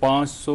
500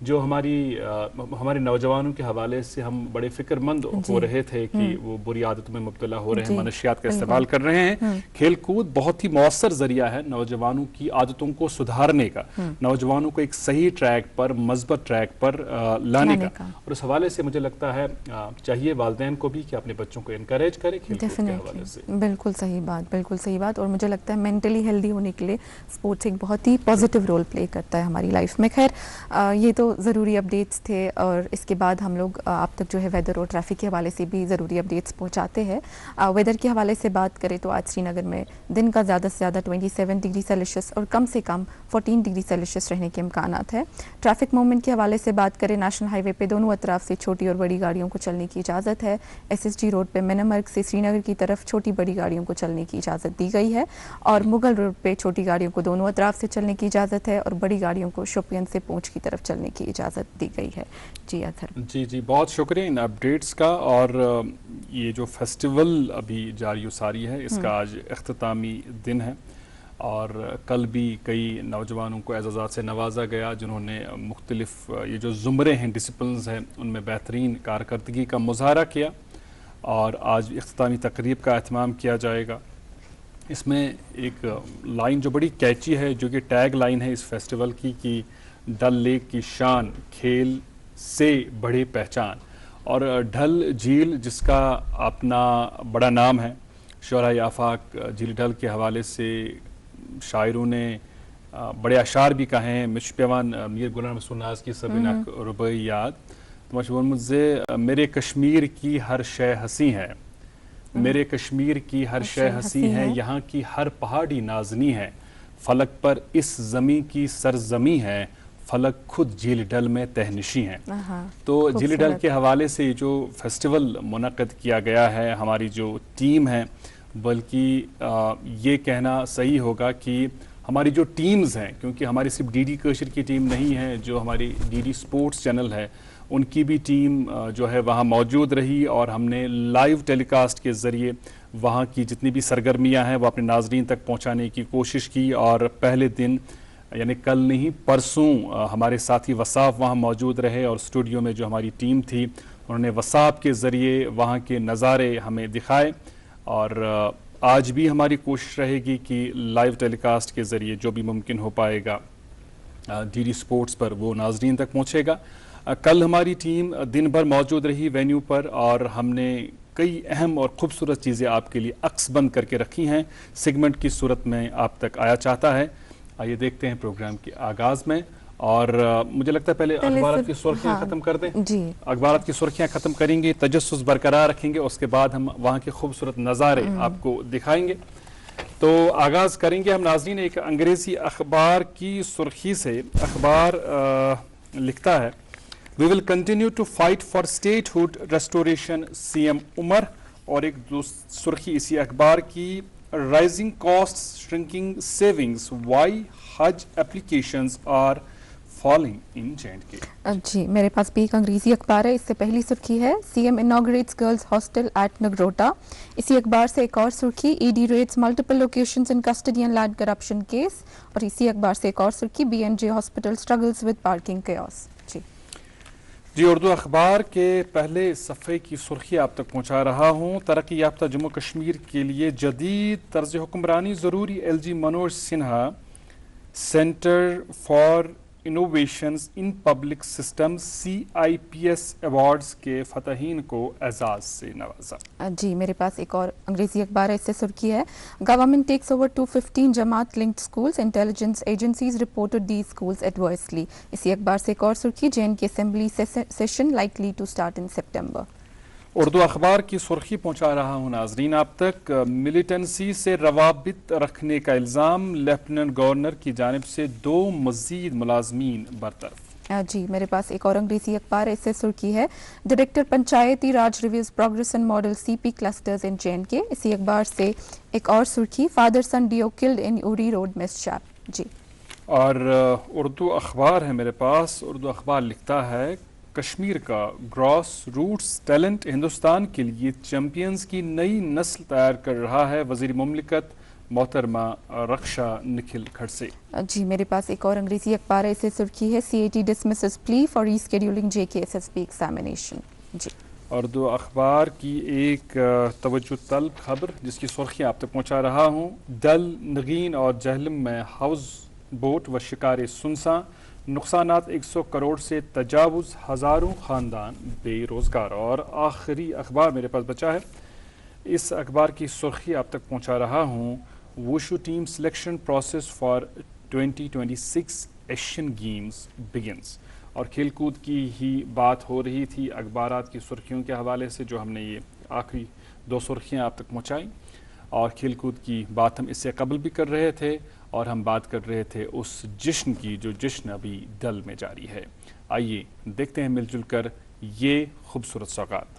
جو ہمارے نوجوانوں کے حوالے سے ہم بڑے فکر مند ہو رہے تھے کہ وہ بری عادتوں میں مبتلا ہو رہے ہیں، منشیات کا استعمال کر رہے ہیں. کھیل کود بہت ہی مؤثر ذریعہ ہے نوجوانوں کی عادتوں کو سدھارنے کا، نوجوانوں کو ایک صحیح ٹریک پر، مثبت ٹریک پر لانے کا. اور اس حوالے سے مجھے لگتا ہے چاہیے والدین کو بھی کہ اپنے بچوں کو انکریج کرے کھیل کود کے حوالے سے. بالکل صحیح بات، بالکل صحیح بات. اور مجھے لگتا ہے مینٹلی ہیلدی ہونے کے لیے اسپورٹس ایک بہت ہی پازیٹیو رول پلے کرتا ہے ہماری لائف میں. خیر یہ تو ضروری اپڈیٹس تھے، اور اس کے بعد ہم لوگ آپ تک جو ہے ویدر اور ٹریفک کے حوالے سے بھی ضروری اپڈیٹس پہنچاتے ہیں. ویدر کے حوالے سے بات کریں تو آج سری نگر میں دن کا زیادہ سے زیادہ 27 ڈگری سیلسیس اور کم سے کم 14 ڈگری سیلسیس رہنے کے امکانات ہیں. ٹریفک موومنٹ کے حوالے سے بات کریں، نیشنل ہائی وے پہ دونوں اطراف سے چھوٹی اور بڑی گاڑیوں کو چلنے کی اجازت ہے. SSG روڈ پہ مینامرگ سے سری نگر کی طرف چھوٹی بڑی گاڑیوں کو چلنے کی اجازت دی گئی ہے، اور مغل روڈ پہ چھوٹی گاڑیوں کو دونوں اطراف سے چلنے کی اجازت ہے، اور بڑی گاڑیوں کو شوپین سے پونچھ کی طرف چلنے کی اجازت دی گئی ہے. جی اظہر. جی بہت شکریہ ان اپڈیٹس کا. اور یہ جو فیسٹیول ابھی جاری و ساری ہے، اس کا آج اختتامی دن ہے، اور کل بھی کئی نوجوانوں کو اعزازات سے نوازا گیا جنہوں نے مختلف یہ جو زمرے ہیں، ڈسپلنز ہیں، ان میں بہترین کارکردگی کا مظاہرہ کیا. اور آج اختتامی تقریب کا اہتمام کیا جائے گا. اس میں ایک لائن جو بڑی کیچی ہے، جو کہ ٹیگ لائن ہے اس فیسٹیول کی، کہ ڈل لیک کی شان کھیل سے بڑھے پہچان. اور ڈھل جھیل جس کا اپنا بڑا نام ہے، شعراء آفاق جھیل ڈھل کے حوالے سے شاعروں نے بڑے اشعار بھی کہے ہیں. مش پیوان میر غلام رسول ناز کی سبینہ ربائی یاد تماشون مجھے میرے کشمیر کی ہر شے ہنسی ہے، میرے کشمیر کی ہر شے ہنسی ہے، یہاں کی ہر پہاڑی نازنی ہے، فلک پر اس زمیں کی سرزمی ہے، فلک خود جھیل ڈل میں تہنشی ہیں. تو جھیل ڈل کے حوالے سے یہ جو فیسٹیول منعقد کیا گیا ہے، ہماری جو ٹیم ہے، بلکہ یہ کہنا صحیح ہوگا کہ ہماری جو ٹیمز ہیں، کیونکہ ہماری صرف ڈی ڈی کشر کی ٹیم نہیں ہے، جو ہماری ڈی ڈی سپورٹس چینل ہے، ان کی بھی ٹیم جو ہے وہاں موجود رہی، اور ہم نے لائیو ٹیلی کاسٹ کے ذریعے وہاں کی جتنی بھی سرگرمیاں ہیں وہ اپنے ناظرین تک پہنچانے کی کوشش کی. اور پہلے دن یعنی کل نہیں پرسوں ہمارے ساتھی وصاف وہاں موجود رہے، اور اسٹوڈیو میں جو ہماری ٹیم تھی انہوں نے وصاف کے ذریعے وہاں کے نظارے ہمیں دکھائے. اور آج بھی ہماری کوشش رہے گی کہ لائیو ٹیلی کاسٹ کے ذریعے جو بھی ممکن ہو پائے گا ڈی ڈی سپورٹس پر وہ ناظرین تک پہنچے گا. کل ہماری ٹیم دن بھر موجود رہی وینیو پر، اور ہم نے کئی اہم اور خوبصورت چیزیں آپ کے لیے عکس بند کر کے رکھی ہیں، سیگمنٹ کی صورت میں آپ تک آیا چاہتا ہے. آئیے دیکھتے ہیں پروگرام کے آغاز میں. اور مجھے لگتا ہے پہلے اخبارات کی سرخیاں ختم کر دیں. جی اخبارات کی سرخیاں ختم کریں گے، تجسس برقرار رکھیں گے، اس کے بعد ہم وہاں کے خوبصورت نظارے آپ کو دکھائیں گے. تو آغاز کریں گے ہم ناظرین ایک انگریزی اخبار کی سرخی سے. اخبار لکھتا ہے We will continue to fight for statehood restoration CM عمر. اور ایک سرخی اسی اخبار کی Rising costs, shrinking savings, why Hajj applications are falling in J&K. جی میرے پاس بھی ایک انگریزی اخبار ہے. اس سے پہلی سرخی ہے CM inaugurates girls hostel at Nagrota. اسی اخبار سے ایک اور سرخی ED rates multiple locations in custody and land corruption case. اور اسی اخبار سے ایک اور سرخی BNJ hospital struggles with parking chaos. جی اردو اخبار کے پہلے صفحے کی سرخی آپ تک پہنچا رہا ہوں. ترقی یافتہ جموں کشمیر کے لیے جدید طرز حکمرانی ضروری. LG Manoj Sinha centre for innovations in public systems CIPS awards کے فاتحین کو اعزاز سے نوازا. جی میرے پاس ایک اور انگریزی اخبار ہے. اس سے سرخی ہے government tax over 215 Jamaat linked schools, intelligence agencies reported the schools adversely. اسی اخبار سے ایک اور سرخی J&K assembly session likely to start in September. Urdu اخبار کی سرخی پہنچا رہا ہوں ناظرین آپ تک. ملیٹنسی سے روابط رکھنے کا الزام, لیفٹیننٹ گورنر کی جانب سے 2 مزید ملازمین برطرف. جی میرے پاس ایک اور انگریزی اخبار ہے. اس سے سرخی ہے director Panchayati Raj reviews progress and model CP clusters in J&K. اسی اخبار سے ایک اور سرخی father son duo killed in Uri road mishap. جی اور اردو اخبار ہے میرے پاس. اردو اخبار لکھتا ہے کشمیر کا گراس روٹس ٹیلنٹ ہندوستان کے لیے چیمپئنز کی نئی نسل تیار کر رہا ہے. وزیر مملکت محترمہ رکشا نکھل کھٹ سے۔ جی میرے پاس ایک اور انگریزی اخبار ہے، اسے سرخی ہے CAT dismisses plea for rescheduling JKSSB examination۔ جی اور دو اخبار کی ایک توجہ طلب خبر جس کی سرخیاں آپ تک پہنچا رہا ہوں۔ ڈل، نگین اور جہلم میں ہاؤس بوٹ و شکار سنساں، نقصانات 100 کروڑ سے تجاوز، ہزاروں خاندان بے روزگار۔ اور آخری اخبار میرے پاس بچا ہے، اس اخبار کی سرخی آپ تک پہنچا رہا ہوں۔ Wushu team selection process for 2026 Asian games begins. اور کھیل کود کی ہی بات ہو رہی تھی اخبارات کی سرخیوں کے حوالے سے، جو ہم نے یہ آخری دو سرخیاں آپ تک پہنچائیں، اور کھیل کود کی بات ہم اس سے قبل بھی کر رہے تھے، اور ہم بات کر رہے تھے اس جشن کی جو جشن ابھی ڈل میں جاری ہے۔ آئیے دیکھتے ہیں مل جل کر یہ خوبصورت سوغات۔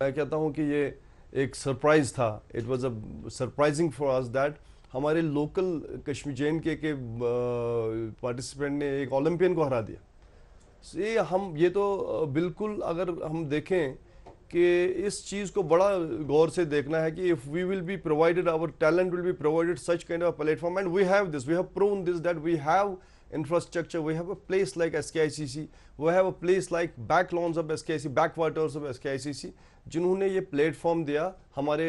میں کہتا ہوں کہ یہ ایک سرپرائز تھا. It was a surprising for us that ہمارے لوکل کشمیر JNK کے پارٹیسپینٹ نے ایک اولمپئن کو ہرا دیا. یہ تو بالکل اگر ہم دیکھیں کہ اس چیز کو بڑا غور سے دیکھنا ہے کہ if we will be provided, our talent will be provided such kind of a platform, and we have this, we have proven this, that we have infrastructure, we have a place like SKICC, we have a place like back lawns of SKICC, backwaters of SKICC, جنہوں نے یہ plate form دیا ہمارے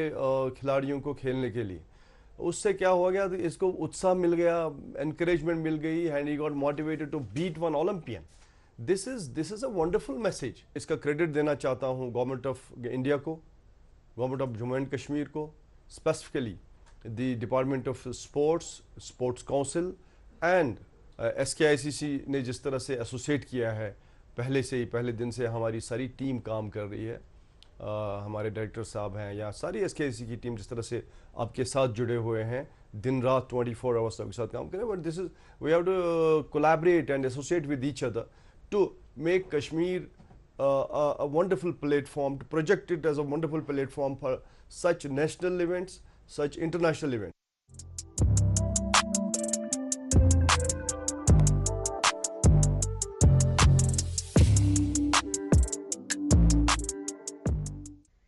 کھلاڑیوں کو کھیلنے کے لیے. اس سے کیا ہو گیا, اس کو اتساہ مل گیا, انکریجمنٹ مل گئی, and he got motivated to beat one Olympian. This is a wonderful message. اس کا کریڈٹ دینا چاہتا ہوں گورنمنٹ آف انڈیا کو, government of Jammu and Kashmir کو, specifically the department of sports council, and SKICC نے جس طرح سے ایسوسیٹ کیا ہے, پہلے دن سے ہماری ساری ٹیم کام کر رہی ہے. ہمارے ڈائریکٹر صاحب ہیں یا ساری ایس کے سی کی ٹیم جس طرح سے آپ کے ساتھ جڑے ہوئے ہیں دن رات 24 آورس آپ کے ساتھ کام کریں, but this is we have to collaborate and associate with each other to make Kashmir a wonderful platform, to project it as a wonderful platform for such national events, such international events.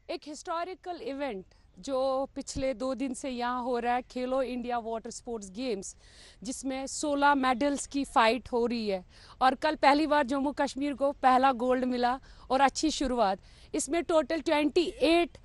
ایک historical event جو پچھلے 2 دن سے یہاں ہو رہا ہے, کھیلو India water sports games, جس میں 16 میڈلز کی فائٹ ہو رہی ہے, اور کل پہلی بار جموں کشمیر کو پہلا گولڈ ملا اور اچھی شروعات. اس میں total 28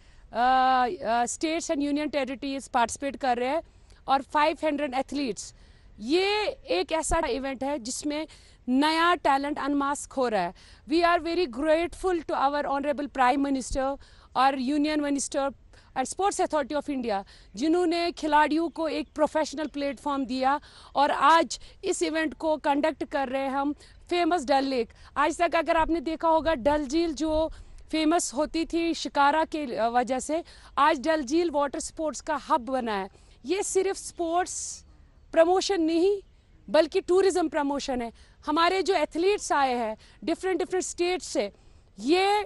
states and union territories participate کر رہے ہیں اور 500 ایتھلیٹس. یہ ایک ایسا ایونٹ ہے جس میں نیا ٹیلنٹ انماسک ہو رہا ہے. We are very grateful to our honourable prime minister اور union minister and sports authority of India, جنہوں نے کھلاڑیوں کو ایک پروفیشنل پلیٹ فارم دیا, اور آج اس ایونٹ کو کنڈکٹ کر رہے ہیں ہم فیمس ڈل لیک. آج تک اگر آپ نے دیکھا ہوگا ڈل جھیل جو فیمس ہوتی تھی شکارا کے وجہ سے, آج ڈل جھیل واٹر سپورٹس کا ہب بنا ہے. یہ صرف سپورٹس پروموشن نہیں بلکہ ٹورزم پروموشن ہے. ہمارے جو ایتھلیٹس آئے ہیں ڈفرینٹ اسٹیٹ سے, یہ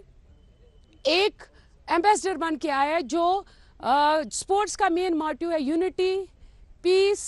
ایک ایمبیسڈر بن کے آیا ہے جو سپورٹس کا مین موٹیو ہے یونٹی, پیس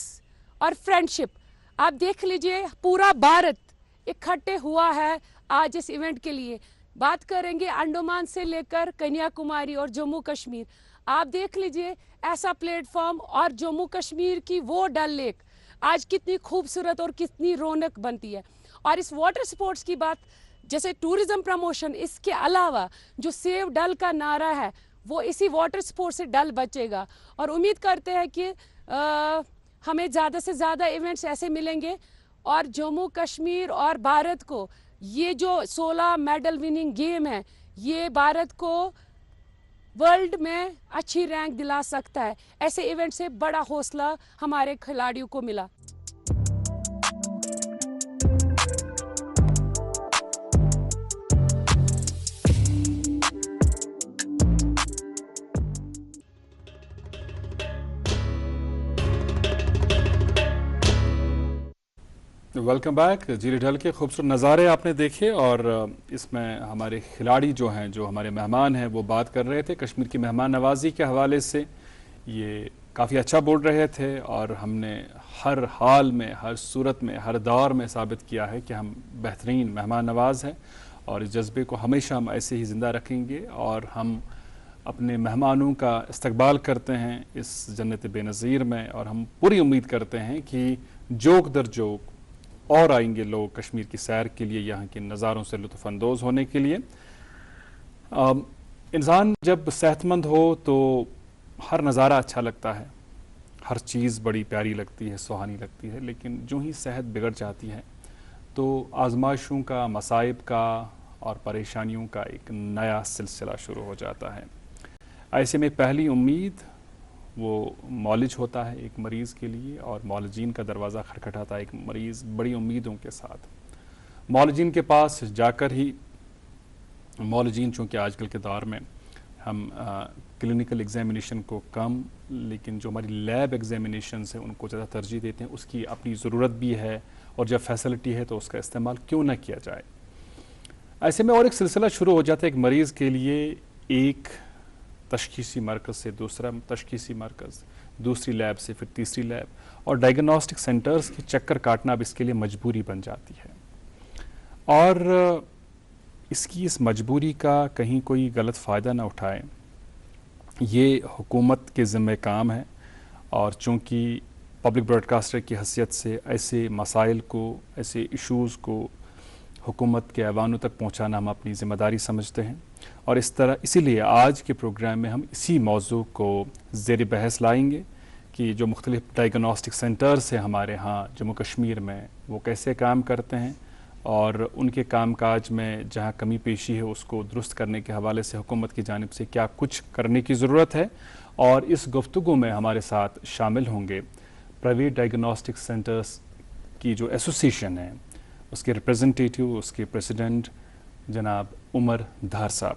اور فرینڈشپ. آپ دیکھ لیجئے پورا بھارت اکٹھے ہوا ہے آج اس ایونٹ کے لیے. بات کریں گے انڈمان سے لے کر کنیا کماری اور جموں کشمیر. آپ دیکھ لیجئے ایسا پلیٹ فارم, اور جموں کشمیر کی وہ ڈل لیک آج کتنی خوبصورت اور کتنی رونق بنتی ہے. اور اس واٹر سپورٹس کی بات, جیسے ٹورزم پروموشن, اس کے علاوہ جو سیو ڈل کا نعرہ ہے وہ اسی واٹر سپورٹ سے ڈل بچے گا. اور امید کرتے ہیں کہ ہمیں زیادہ سے زیادہ ایونٹس ایسے ملیں گے, اور جموں کشمیر اور بھارت کو یہ جو 16 میڈل وننگ گیم ہے یہ بھارت کو ورلڈ میں اچھی رینک دلا سکتا ہے. ایسے ایونٹ سے بڑا حوصلہ ہمارے کھلاڑیوں کو ملا. Welcome back. جھیل ڈل کے خوبصورت نظارے آپ نے دیکھے, اور اس میں ہمارے کھلاڑی جو ہیں, جو ہمارے مہمان ہیں, وہ بات کر رہے تھے کشمیر کی مہمان نوازی کے حوالے سے. یہ کافی اچھا بول رہے تھے, اور ہم نے ہر حال میں, ہر صورت میں, ہر دور میں ثابت کیا ہے کہ ہم بہترین مہمان نواز ہیں, اور اس جذبے کو ہمیشہ ہم ایسے ہی زندہ رکھیں گے. اور ہم اپنے مہمانوں کا استقبال کرتے ہیں اس جنت بے نظیر میں, اور ہم پوری امید کرتے ہیں کہ جوک در جوک اور آئیں گے لوگ کشمیر کی سیر کے لیے, یہاں کے نظاروں سے لطف اندوز ہونے کے لیے. انسان جب صحت مند ہو تو ہر نظارہ اچھا لگتا ہے, ہر چیز بڑی پیاری لگتی ہے, سہانی لگتی ہے, لیکن جو ہی صحت بگڑ جاتی ہے تو آزمائشوں کا, مصائب کا اور پریشانیوں کا ایک نیا سلسلہ شروع ہو جاتا ہے. ایسے میں پہلی امید وہ معالج ہوتا ہے ایک مریض کے لیے, اور معالجین کا دروازہ کھٹکھٹاتا ہے ایک مریض بڑی امیدوں کے ساتھ. معالجین کے پاس جا کر ہی, معالجین چونکہ آج کل کے دور میں ہم کلینکل ایگزامینیشن کو کم, لیکن جو ہماری لیب ایگزامینیشنز ہیں ان کو زیادہ ترجیح دیتے ہیں. اس کی اپنی ضرورت بھی ہے, اور جب فیسلٹی ہے تو اس کا استعمال کیوں نہ کیا جائے. ایسے میں اور ایک سلسلہ شروع ہو جاتا ہے ایک مریض کے لیے, ایک تشخیصی مرکز سے دوسرا تشخیصی مرکز, دوسری لیب سے پھر تیسری لیب, اور ڈائگنوسٹک سینٹرز کے چکر کاٹنا اب اس کے لیے مجبوری بن جاتی ہے. اور اس مجبوری کا کہیں کوئی غلط فائدہ نہ اٹھائے, یہ حکومت کے ذمہ کام ہے. اور چونکہ پبلک براڈ کاسٹر کی حیثیت سے ایسے مسائل کو, ایسے ایشوز کو حکومت کے ایوانوں تک پہنچانا ہم اپنی ذمہ داری سمجھتے ہیں. اور اسی لیے آج کے پروگرام میں ہم اسی موضوع کو زیر بحث لائیں گے کہ جو مختلف ڈائگنوسٹک سینٹرز ہیں ہمارے ہاں جموں کشمیر میں, وہ کیسے کام کرتے ہیں, اور ان کے کام کاج میں جہاں کمی پیشی ہے اس کو درست کرنے کے حوالے سے حکومت کی جانب سے کیا کچھ کرنے کی ضرورت ہے. اور اس گفتگو میں ہمارے ساتھ شامل ہوں گے پرائیویٹ ڈائگنوسٹک سینٹرز کی جو ایسوسیشن ہے, اس کے ریپریزنٹیٹیو, اس کے پریزیڈنٹ جناب عمر دھار صاحب.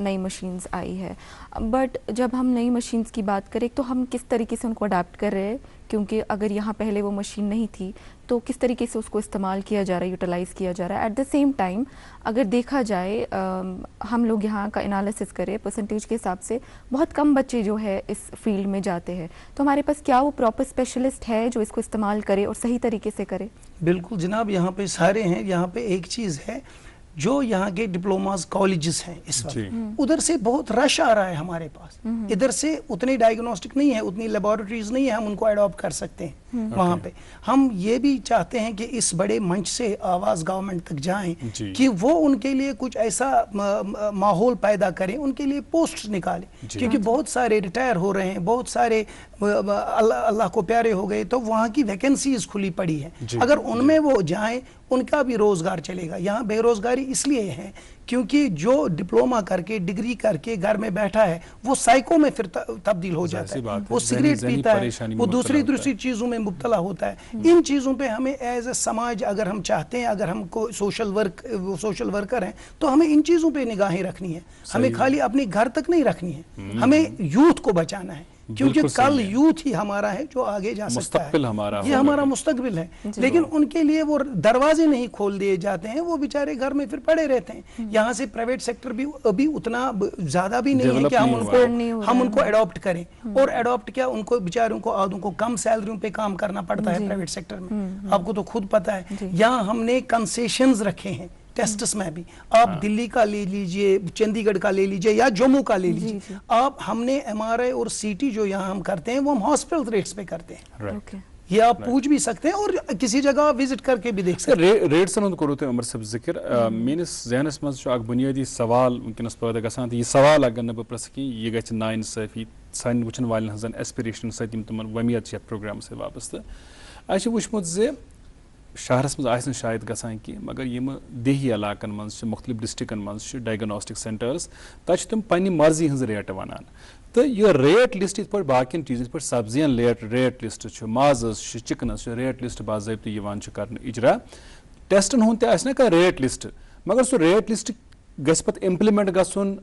نئی مشینز آئی ہے. بٹ جب ہم نئی مشینز کی بات کریں تو ہم کس طریقے سے ان کو اڈاپٹ کر رہے ہیں, کیونکہ اگر یہاں پہلے وہ مشین نہیں تھی تو کس طریقے سے اس کو استعمال کیا جا رہا ہے, یوٹیلائز کیا جا رہا ہے. ایٹ دا سیم ٹائم اگر دیکھا جائے ہم لوگ یہاں کا انالیسس کریں پرسنٹیج کے حساب سے بہت کم بچے جو ہے اس فیلڈ میں جاتے ہیں, تو ہمارے پاس کیا وہ پراپر اسپیشلسٹ ہے جو اس کو استعمال کرے اور صحیح طریقے سے کرے؟ بالکل جناب, یہاں پہ سارے ہیں. یہاں پہ ایک چیز ہے, جو یہاں کے ڈپلوماز کالجز ہیں اس وقت, ادھر سے بہت رش آ رہا ہے ہمارے پاس. ادھر سے اتنی ڈائگنوسٹک نہیں ہے, اتنی لیبارٹریز نہیں ہے, ہم ان کو اڈاپٹ کر سکتے ہیں وہاں پہ. ہم یہ بھی چاہتے ہیں کہ اس بڑے منچ سے آواز گورنمنٹ تک جائیں کہ وہ ان کے لیے کچھ ایسا ماحول پیدا کریں, ان کے لیے پوسٹ نکالیں, کیونکہ بہت سارے ریٹائر ہو رہے ہیں, بہت سارے اللہ کو پیارے ہو گئے, تو وہاں کی ویکنسیز کھلی پڑی ہیں. اگر ان میں وہ جائیں ان کا بھی روزگار چلے گا. یہاں بے روزگاری اس لیے ہے کیونکہ جو ڈپلوما کر کے ڈگری کر کے گھر میں بیٹھا ہے وہ سائیکو میں پھر تبدیل ہو جاتا ہے, وہ سگریٹ پیتا ہے, وہ دوسری چیزوں میں مبتلا ہوتا ہے. ان چیزوں پہ ہمیں ایز اے سماج اگر ہم چاہتے ہیں, اگر ہم کو سوشل ورکر ہیں, تو ہمیں ان چیزوں پہ نگاہیں رکھنی ہے. ہمیں خالی اپنے گھر تک نہیں رکھنی ہے, ہمیں یوتھ کو بچانا ہے, کیونکہ کل یوتھ ہی ہمارا ہے جو آگے جا سکتا ہے, یہ ہمارا مستقبل ہے. لیکن ان کے لیے وہ دروازے نہیں کھول دیے جاتے ہیں, وہ بیچارے گھر میں پھر پڑے رہتے ہیں. یہاں سے پرائیویٹ سیکٹر بھی ابھی اتنا زیادہ بھی نہیں ہے کہ ہم ان کو اڈاپٹ کریں. اور اڈاپٹ کیا, ان کو بیچاروں کو آدھوں کو کم سیلریوں پہ کام کرنا پڑتا ہے پرائیویٹ سیکٹر میں. آپ کو تو خود پتا ہے یہاں ہم نے کنسیشنز رکھے ہیں ٹیسٹس میں بھی. آپ دلی کا لے لیجئے, چندی گڑھ کا لے لیجئے یا جموں کا لے لیجئے, آپ ہم نے ایم آر آئی اور سی ٹی جو یہاں ہم کرتے ہیں وہ ہم ہاسپٹل ریٹس پہ کرتے ہیں. یہ آپ پوچھ بھی سکتے ہیں اور کسی جگہ وزٹ کر کے بھی دیکھ سکتے ہیں. ریٹسن ہند کرو تھی عمر صاحب ذکر, میانس ذہنس مز اخ بنیادی سوال ونکس پیدا گژھان, یہ سوال اگر نہ بہ پرژھ کہ یہ گژھِ نا انصافی سان وچھن والن ہزن ایسپریشن ست تمن ومید چھ پروگرام سے وابستہ. اچھا وچمت زِ شہرس مز آسن شاید گژھان کی, مگر یم دیہی علاقن مز مختلف ڈسٹرکن مز ڈائگنوسٹک سینٹرز تک تم پنہ مرضی ہز ریٹ ونان. تو یہ ریٹ لسٹ یت پہ باقین چیزن پہ سبزین ریٹ لسٹ مازس چکنس ریٹ لسٹ باضابطہ کر اجرا, ٹیسٹن ہند تہ کھانا ریٹ لسٹ, مگر سہ ریٹ لسٹ گژھِ پتہ امپلمنٹ گژھن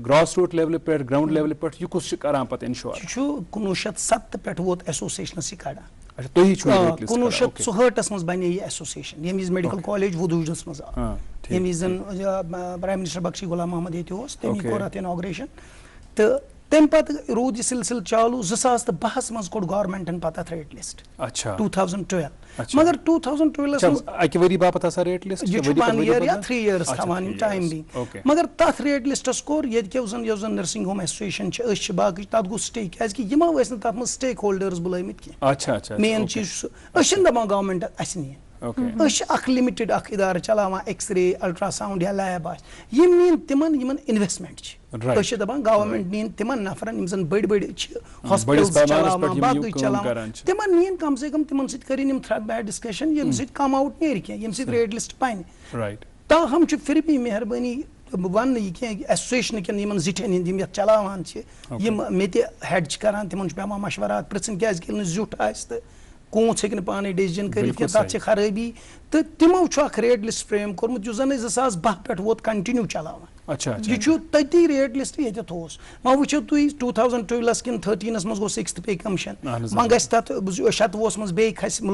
گراس روٹ لیول پہ گراؤنڈ لیول پہ, یہ کس کران پتہ انشور. 1907 پہ ووت ایسوسیشنس یہ کڑان. 1964 مز بنے یہ ایسوسیشن, یم وز میڈیکل کالج وضوجس مز آو, یم وز پرائم منسٹر بخشی غلام محمد یہ تمی کور ات اناگریشن. تو تم پتہ رود یہ سلسلہ چالو 2010 مز کوڑ گورنمنٹن پتہ ریٹ لسٹ 2012. مگر 2012 اکہ وری باپت آسان ریٹ لسٹ, یہ 1 year یا 3 years تھوان ٹائم بھی. مگر تتھ ریٹ لسٹس کور یہ زن نرسنگ ہوم ایسوسیشن چھ باقی تتھ گو سٹے, کیازِ یم ٲسۍ نہٕ تتھ منٛز سٹیک ہولڈرز بُلٲمٕتۍ کینٛہہ. مین چیز أسۍ چھِنہٕ دپان گورنمنٹ اسہِ نِیِن, أسۍ چھِ اکھ لِمِٹِڈ اکھ ادارٕ چلاوان ایکس رے الٹرا ساؤنڈ یا لیب آسہِ, یم نِیِن تمن یمن انویسٹمنٹ چھِ. أسۍ چھِ دپان گورنمنٹ نِیِن تمن نفرن یم زن بٔڑۍ بٔڑۍ چھِ ہاسپٹلز چلاوان باقٕے چلاوان, تمن نِیِن کم سے کم تمن سۭتۍ کٔرِنۍ یم تھرٛٹ بیٹ ڈسکشن ییٚمہِ سۭتۍ کم آوُٹ نیرِ کینٛہہ, ییٚمہِ سۭتۍ ریٹ لسٹ بنہِ. تاہم چھُ پھر بھی مہربٲنی ون یہ کینٛہہ ایسوسیشن کٮ۪ن یمن زِٹھٮ۪ن ہِنٛدۍ یم یتھ چلاوان چھِ, یم مےٚ تہِ ہیڈ چھِ کران, تمن چھُ پیوان مشورات پرژھٕنۍ, کیازِ ییٚلہِ نہٕ زیُٹھ آسہِ تہٕ کوٗت ہیٚکہِ نہٕ پانے ڈیسیجن کٔرِتھ کینٛہہ, تتھ چھِ خرٲبی. تہٕ تمو چھُ اکھ ریٹ لسٹ فریم کوٚرمُت یُس زن 2010 پٮ۪ٹھ ووت کنٹِنیو چلاوان. یہ چھُ تٔتی ریٹ لسٹ ییٚتٮ۪تھ اوس. وۄنۍ وٕچھِو تُہۍ 2012 کِنہٕ 13 مز گوٚو 6th پے کمشن, وۄنۍ گژھِ تتھ 1997 مز بیٚیہِ کھسہِ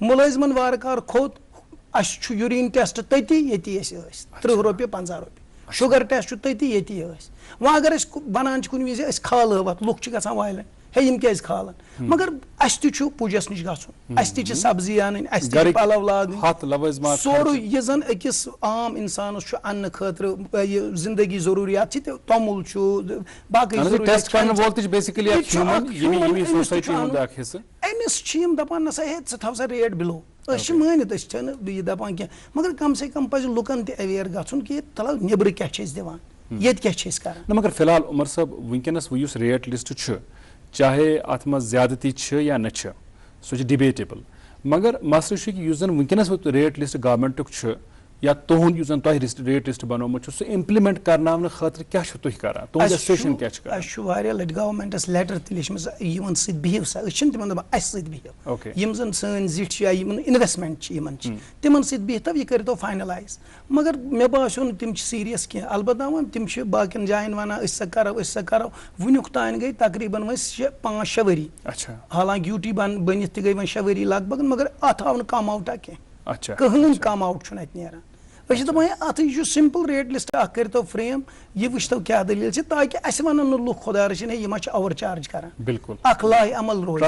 مُلٲزمن وارٕ کارٕ کھوٚت. اسہِ چھُ یوریٖن ٹیسٹ تٔتی ییٚتی أسۍ ٲسۍ 30 رۄپیہِ 50 رۄپیہِ, شُگر ٹیسٹ چھُ تٔتی ییٚتی ٲسۍ. وۄنۍ اگر أسۍ بنان چھِ کُنہِ وِزِ أسۍ کھالو اتھ, لُکھ چھِ گژھان وایلنٹ, ہے یم کیازِ کھالن, مگر اسہِ تہِ چھُ پُجس نِش گژھُن, اسہِ تہِ چھِ سبزی انٕنۍ, اسہِ تہِ چھِ پلو لاگٕنۍ, سورُے یہِ زن أکِس عام انسانس چھُ اننہٕ خٲطرٕ یہِ زندگی ضروٗریات چھِ, توٚمُل چھُ باقٕے أمِس چھِ یِم دپان نسا ہے ژٕ تھاو سا ریٹ بِلو. أسۍ چھِ مٲنِتھ, أسۍ چھِنہٕ یہِ دپان کینٛہہ, مگر کم سے کم پزِ لُکن تہِ اویر گژھُن کہِ تلو نیبرٕ کیاہ چھِ أسۍ دِوان, ییٚتہِ کیاہ چھِ أسۍ کران. مگر فی الحال عمر صٲب ونکس یُس ریٹ لسٹ چھُ, چاہے ات مز زیادتی چھِ یا نہ چھِ, سُہ چھُ ڈِبیٹیبل, مگر مسلہٕ چھُ کہ یُس زن ونکس ریٹ لسٹ گورنمنٹُک چھُ, یا تہند یُس زن تۄہہِ ریٹ لسٹ بنومُت چھُ سُہ امپلمنٹ کرناونہٕ خٲطرٕ کیاہ چھُ تُہۍ کران تُہنٛد ایسوسیشن کیاہ چھُ کران؟ اَسہِ چھُ واریاہ لٹہِ گورمنٹس لیٹر تہِ لیچھمٕژ یِمن سۭتۍ بِہِو سا، أسۍ چھِنہٕ تِمن دپان اَسہِ سۭتۍ بِہِو، یِم زن سٲنۍ زِٹھۍ چھِ یا یِمن اِنویسٹمنٹ چھِ یِمن چھِ تِمن سۭتۍ بِہتو یہِ کٔرتو فاینلایز. مگر مےٚ باسیٚو نہٕ تِم چھِ سیٖریس کینٛہہ، البتہ وۄنۍ تِم چھِ باقین جاین ونان أسۍ سا کرو أسۍ سا کرو. وُنیُک تانۍ گٔے تقریٖبن وۄنۍ 5-6 ؤری، حالانکہِ یوٗ ٹی بٔنِتھ تہِ گٔے وۄنۍ 6 ؤری لگ بگ، مگر اتھ آو نہٕ کم آوٹا کینٛہہ، کٕہٕنۍ کم آوُٹ چھُنہٕ اتہِ نیران. أسۍ چھِ دپان اتھ یہِ چھُ سمپل ریٹ لسٹ اکھ کٔرتو فریم، یہِ وٕچھتو کیاہ دٔلیٖل چھِ، تاکہِ اَسہِ ونن نہٕ لُکھ خۄدا رٔچھِنۍ ہے یہِ ما چھِ اوور چارج کران، بالکل اکھ لاے عمل روزِ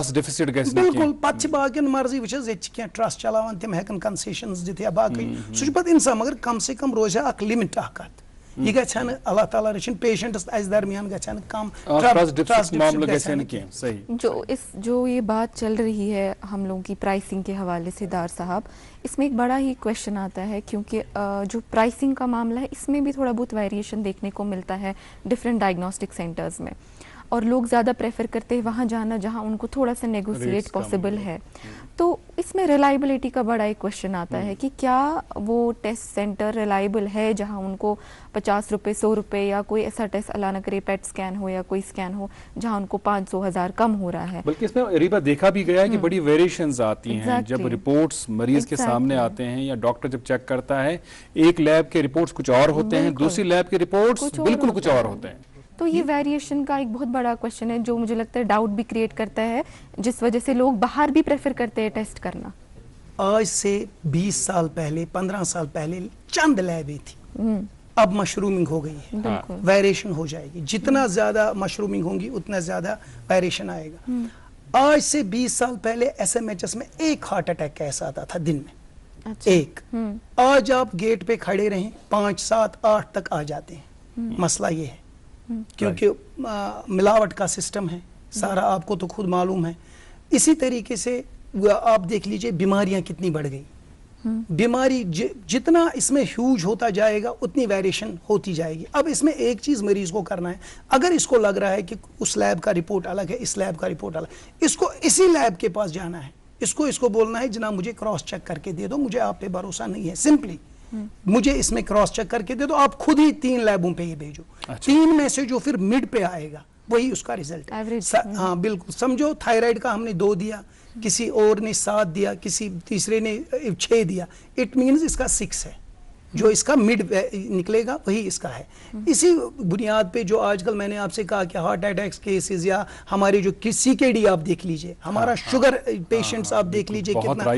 بالکل. پتہٕ چھِ باقین مرضی وٕچھس ییٚتہِ چھِ کینٛہہ ٹرسٹ چلاوان تِم ہٮ۪کن کنسیشنز دِتھ یا باقٕے، سُہ چھُ پتہٕ انسان، مگر کم سے کم روزِ ہا اکھ لمٹ اکھ اتھ. یہ گژھِ نہٕ اللہ تعالیٰ رٔچھِنۍ پیشنٹس اَسہِ درمیان گژھِ نہٕ کم جو یہ بات چل رہی ہے ہم لوگوں کی پرائسنگ کے حوالے سے دار صاحب، اس میں ایک بڑا ہی کویشچن آتا ہے، کیونکہ جو پرائسنگ کا معاملہ ہے اس میں بھی تھوڑا بہت ویریشن دیکھنے کو ملتا ہے ڈفرینٹ ڈائگنوسٹک سینٹرز میں، اور لوگ زیادہ پریفر کرتے ہیں وہاں جانا جہاں ان کو تھوڑا سا نیگوسیٹ پاسبل ہے. تو اس میں ریلائبلٹی کا بڑا ایک کویشچن آتا ہے کہ کیا وہ ٹیسٹ سینٹر ریلائبل ہے جہاں ان کو 50 روپے 100 روپے یا کوئی ایسا ٹیسٹ اللہ نہ کرے پیٹ اسکین ہو یا کوئی اسکین ہو جہاں ان کو 500,000 کم ہو رہا ہے. بلکہ اس میں ریبا دیکھا بھی گیا ہے کہ بڑی ویریشنز آتی ہیں جب رپورٹس مریض کے سامنے آتے ہیں یا ڈاکٹر جب چیک کرتا ہے، ایک لیب کے رپورٹس کچھ اور ہوتے ہیں، دوسری لیب کے رپورٹس بالکل کچھ اور ہوتے ہیں. تو یہ ویریشن کا ایک بہت بڑا کویشچن ہے جو مجھے لگتا ہے ڈاؤٹ بھی کریٹ کرتا ہے، جس وجہ سے لوگ باہر بھی پریفر کرتے ہیں ٹیسٹ کرنا. آج سے 20 سال پہلے 15 سال پہلے چند لیبیں تھیں، اب مشرومنگ ہو گئی ہے، ویریشن ہو جائے گی، جتنا زیادہ مشرومنگ ہوں گی اتنا زیادہ ویریشن آئے گا. آج سے 20 سال پہلے SMHS میں ایک ہارٹ اٹیک کیس آتا تھا دن میں، ایک. آج آپ گیٹ پہ کھڑے رہیں 5 7 8 تک آ جاتے ہیں. مسئلہ یہ ہے کیونکہ ملاوٹ کا سسٹم ہے سارا، آپ کو تو خود معلوم ہے. اسی طریقے سے آپ دیکھ لیجئے بیماریاں کتنی بڑھ گئی، بیماری جتنا اس میں ہیوج ہوتا جائے گا اتنی ویریشن ہوتی جائے گی. اب اس میں ایک چیز مریض کو کرنا ہے، اگر اس کو لگ رہا ہے کہ اس لیب کا رپورٹ الگ ہے، اس لیب کا رپورٹ الگ، اس کو اسی لیب کے پاس جانا ہے، اس کو بولنا ہے جناب مجھے کراس چیک کر کے دے دو، مجھے آپ پہ بھروسہ نہیں ہے، سمپلی مجھے اس میں کراس چیک کر کے دے دو. آپ خود ہی 3 لیبوں پہ یہ بھیجو، 3 میں سے جو پھر مڈ پہ آئے گا وہی اس کا ریزلٹ ہے. ہاں بالکل. سمجھو تھائرائیڈ کا ہم نے 2 دیا، کسی اور نے 7 دیا، کسی تیسرے نے 6 دیا، اٹ مینز اس کا 6 ہے، جو اس کا مڈ نکلے گا وہی اس کا ہے. اسی بنیاد پہ جو آج کل میں نے آپ سے کہا کہ ہارٹ اٹیکس کیسز یا ہمارے جو CKD آپ دیکھ لیجئے، ہمارا شوگر پیشنٹس آپ دیکھ لیجئے کتنا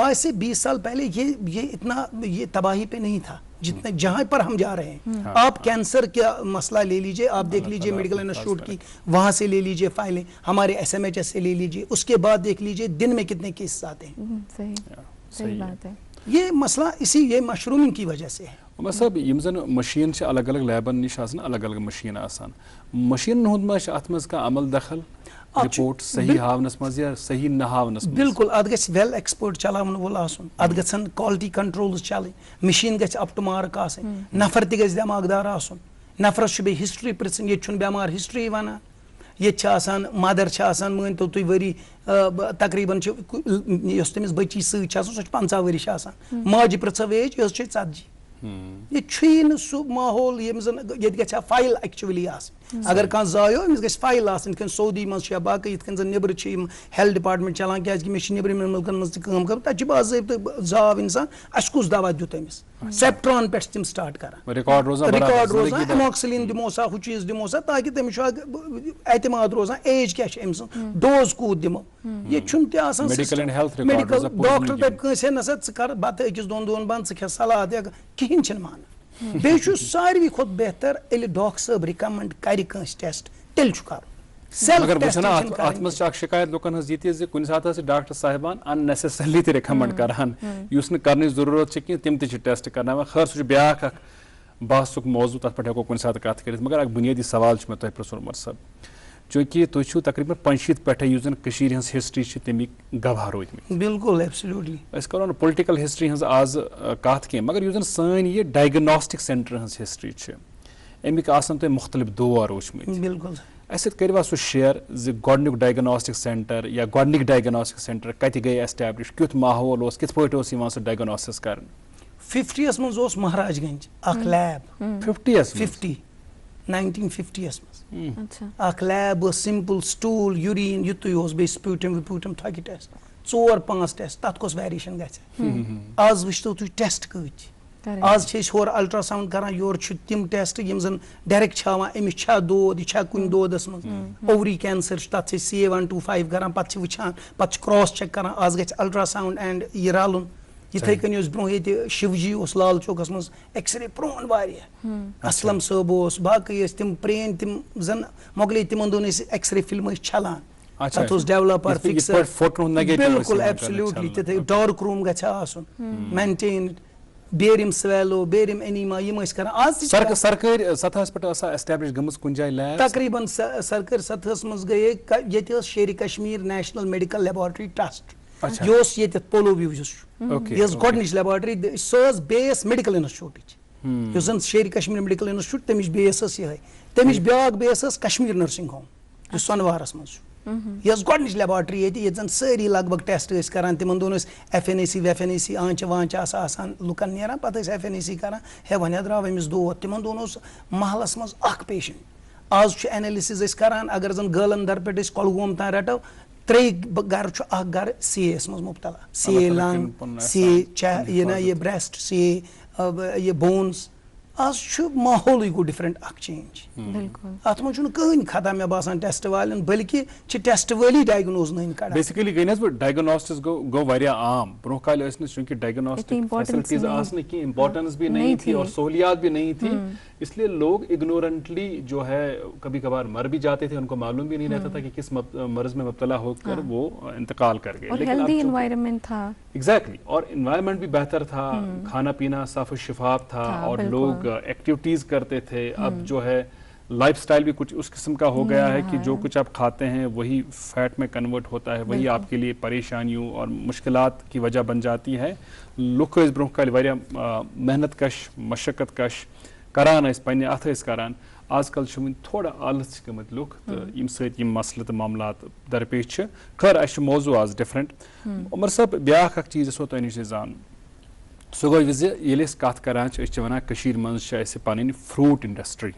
آج سے 20 سال پہلے یہ اتنا یہ تباہی پہ نہیں تھا جتنے جہاں پر ہم جا رہے ہیں. آپ کینسر کا مسئلہ لے لیجئے، آپ دیکھ لیجئے میڈیکل انسٹیٹیوٹ کی وہاں سے لے لیجئے فائلیں، ہمارے SMHS سے لے لیجئے، اس کے بعد دیکھ لیجئے دن میں کتنے کیسز آتے ہیں. صحیح بات ہے. یہ مسئلہ یہ مشرومنگ کی وجہ سے ہے. عمر صاحب یم زن مشین سے الگ الگ لیبن نش آسان، الگ الگ مشین آسان، مشین ہند ما ات مز کا عمل دخل رپورٹ صحیح ہاونس مز یا صحیح نہ ہاونس مز؟ بالکل. ات گژھِ ویل ایکسپرٹ چلاون وول آسن، ات گژھن کوالٹی کنٹرولز چلیں، مشین گژھِ اپ ٹو مارک آسن، نفر تہِ گژھِ دٮ۪ماغ دار آسن، نفرس چھُ بیٚیہِ ہسٹری پرژھٕنۍ، ییٚتہِ چھُنہٕ بٮ۪مار ہسٹری ونان، ییٚتہِ چھِ آسان مدر چھِ آسان مٲنتو تُہۍ ؤری تقریٖبن چھِ یۄس تٔمِس بٔچی سۭتۍ چھِ آسان سۄ چھِ 50 ؤری چھِ آسان، ماجہِ پرژھو ایج یۄس چھِ 40. یہ چھُیی نہٕ سُہ ماحول ییٚمہِ زن ییٚتہِ گژھِ ہا فایل ایکچُؤلی آسٕنۍ. اگر کانٛہہ زایو أمِس گژھِ فایل آسٕنۍ، یِتھ کٔنۍ سعودی منٛز چھِ یا باقٕے یِتھ کٔنۍ زن نیٚبرٕ چھِ یِم ہیلتھ ڈپارٹمنٹ چلان، کیازکہِ مےٚ چھِ نیٚبرِمٮ۪ن مُلکن منٛز تہِ کٲم کٔرمٕژ، تتہِ چھِ باضٲبطہٕ زاو اِنسان اَسہِ کُس دوا دیُت أمِس، سیپٹران پٮ۪ٹھ چھِ تِم سٹارٹ کران، رِکاڈ روزان، ایماکسلین دِمو سا، ہُہ چیٖز دِمو سا، تاکہِ تٔمِس چھُ اکھ اعتماد روزان ایج کیاہ چھِ أمۍ سٕنٛز، ڈوز کوٗت دِمو. ییٚتہِ چھُنہٕ تہِ آسان میڈِکل ڈاکٹر دپہِ کٲنٛسہِ ہے نسا ژٕ کر بتہٕ 1-2 دۄہن بنٛد، ژٕ کھےٚ سلاد یا کِہینۍ چھِنہٕ مانان. بیٚیہِ چھُ ساروی کھۄتہٕ بہتر ییٚلہِ ڈاکٹر صٲب رِکمنڈ کرِ کٲنٛسہِ ٹیسٹ تیٚلہِ چھُ کرُن. مگر بہٕ چھُس اتھ منٛز چھِ اکھ شکایت لُکن ہٕنٛز یہِ تہِ زِ کُنہِ ساتہٕ ٲسۍ ڈاکٹر صاحبان ان نیسیسرلی تہِ رِکمنڈ کران یُس نہٕ کرنٕچ ضروٗرت چھِ کینٛہہ تِم تہِ چھِ ٹیسٹ کرناوان. خٲر سُہ چھُ بیاکھ اکھ بحثُک موضوٗع، تتھ پٮ۪ٹھ ہٮ۪کو کُنہِ ساتہٕ کتھ کٔرِتھ. مگر اکھ بُنیٲدی سوال چھُ مےٚ تۄہہِ پرٛژھُن عمر صٲب، چوٗنٛکہِ تُہۍ چھِو تقریٖبن 65 پٮ۪ٹھے یُس زن کٔشیٖرِ ہٕنٛز ہسٹری چھِ تَمِکۍ گواہ روٗدمٕتۍ. بالکل ایبسلیوٹلی. أسۍ کرو نہٕ پُلٹِکل ہسٹری ہٕنٛز آز کتھ کینٛہہ، مگر یُس زن سٲنۍ یہِ ڈایگناسٹِک سینٹر ہٕنٛز ہسٹری چھِ امیِکۍ آسن تۄہہِ مُختلِف دور وٕچھمٕتۍ. بالکل. اسہِ سۭتۍ کٔروا سُہ شیر زِ گۄڈنیُک ڈایگناسٹِک سینٹر یا گۄڈنِکۍ ڈایگناسٹِک سینٹر کتہِ گٔے ایسٹیبلِش، کیُتھ ماحول اوس، کِتھ پٲٹھۍ اوس یِوان سُہ ڈایگنوسِس کرنہٕ؟ 50 مز اوس مہاراج گنج اخ لیب 50 1950 مز اچھا اخ لیب سمپل سٹول یورین یتُے اوس بیٚیہِ سپیوٹم وپیوٹم تھکہِ ٹیسٹ 4-5 ٹیسٹ تتھ کۄس ویریشن گژھِ آز وٕچھتو تُہۍ ٹیسٹ کۭتۍ آز چھِ أسۍ ہورٕ الٹرا ساوُنڈ کران یورٕ چھِ تِم ٹیسٹ یِم زن ڈایریکٹ چھِ ہاوان أمِس چھا دود یہِ چھا کُنہِ دودس منٛز اووری کینسر چھُ تتھ چھِ أسۍ CA-125 کران پتہٕ چھِ وٕچھان پتہٕ چھِ کراس چیک کران آز گژھِ الٹرا ساوُنڈ اینڈ یہِ رلُن یِتھٕے کٔنۍ اوس برونٛہہ ییٚتہِ شِوجی اوس لال چوکس منٛز ایکس رے پرون واریاہ اسلم صٲب اوس باقٕے ٲسۍ تِم پرٲنۍ تِم زن مۄکلے تمن دۄہن ٲسۍ ایکس رے فلم ٲسۍ چھلان تتھ اوس ڈیولپر فکسر بالکل ایبسلیوٹلی تِتھٕے ڈارک روٗم گژھِ ہا آسُن مینٹینڈ بیرِم سویلو بیرِم انیما یِم ٲسۍ کران آز تہِ سرکٲرۍ سطحس پٮ۪ٹھ آسان ایسٹیبلش گٔمٕژ کُنہِ جایہِ لیب تقریٖباً سرکٲرۍ سطحس منٛز گٔیے ییٚتہِ ٲس شیرِ Kashmir national medical laboratory trust یہِ اوس ییٚتٮ۪تھ پولو وِو یُس چھُ یہِ ٲس گۄڈنِچ لیبارٹری سۄ ٲس بیس میڈیکل انسٹِچوٗٹٕچ یُس زن شیرِ کشمیٖر میڈیکل انسٹِچوٗٹ تمِچ بیس ٲس یِہے تمِچ بیاکھ بیس ٲس کشمیٖر نرسنگ ہوم یُس سۄنوارس منٛز چھُ یہِ ٲس گۄڈنِچ لیبارٹری ییٚتہِ ییٚتہِ زن سٲری لگ بگ ٹیسٹ ٲسۍ کران تِمن دۄہن ٲسۍ FNAC ویفنیسی آنچہِ وانچہِ آسان لُکن نیران پتہٕ ٲسۍ FNAC کران ہے وۄنۍ درٛاو أمِس دود تِمن دۄہن اوس محلس منٛز اکھ پیشنٹ آز چھُ اینلسز أسۍ کران اگر زن گٲلن در پٮ۪ٹھ أسۍ کۄلگوم تام رٹو 3 گرٕ چھُ اکھ گرٕ CA یس منٛز مُبتلا CA لنگ CA یہِ برٛیسٹ CA یہِ بونز آز چھُ ماحولٕے گوٚو ڈِفرنٹ اکھ چینج اتھ منٛز چھُنہٕ کٕہٕنۍ خطا مےٚ باسان ٹیسٹ والٮ۪ن بٔلکہِ چھِ ٹیسٹ وٲلی ڈایگنوز نٔنۍ کڑان بیسِکلی گٔے نہ حظ ڈایگنوسٹس گوٚو واریاہ عام برونٛہہ کالہِ ٲسۍ نہٕ چوٗنکہِ ڈایگنوسٹک فیسلٹیز آسہٕ نہٕ کینٛہہ امپورٹنس بھی نہیں تھی اور سہولیات بھی نہیں تھی اس لیے لوگ اگنورنٹلی جو ہے کبھی کبھار مر بھی جاتے تھے ان کو معلوم بھی نہیں رہتا تھا کہ کس مرض میں مبتلا ہو کر وہ انتقال کر گئے ہیلدی انوائرمنٹ تھا ایگزیکٹلی اور انوائرمنٹ بھی بہتر تھا کھانا پینا صاف و شفاف تھا اور لوگ ایکٹیویٹیز کرتے تھے اب جو ہے لائف سٹائل بھی کچھ اس قسم کا ہو گیا ہے کہ جو کچھ آپ کھاتے ہیں وہی فیٹ میں کنورٹ ہوتا ہے وہی آپ کے لیے پریشانیوں اور مشکلات کی وجہ بن جاتی ہے لُکھ ٲسۍ برونٛہہ کالہِ واریاہ محنت کش مشقت کش کران ٲسۍ پننہِ اَتھٕ ٲسۍ کران آز کل چھِ وۄنۍ تھوڑا آلس چھِ گٔمٕتۍ لُکھ تہٕ ییٚمہِ سۭتۍ یِم مسلہٕ تہٕ معاملات درپیش چھِ خٲر اَسہِ چھُ موضوٗع آز ڈِفرنٹ عمر صٲب بیٛاکھ اکھ چیٖز یژھو تۄہہِ نِش أسۍ زانُن سُہ گوٚو یہِ زِ ییٚلہِ أسۍ کتھ کران چھِ أسۍ چھِ وَنان کٔشیٖرِ منٛز چھِ اَسہِ پنٕنۍ فروٗٹ انڈسٹری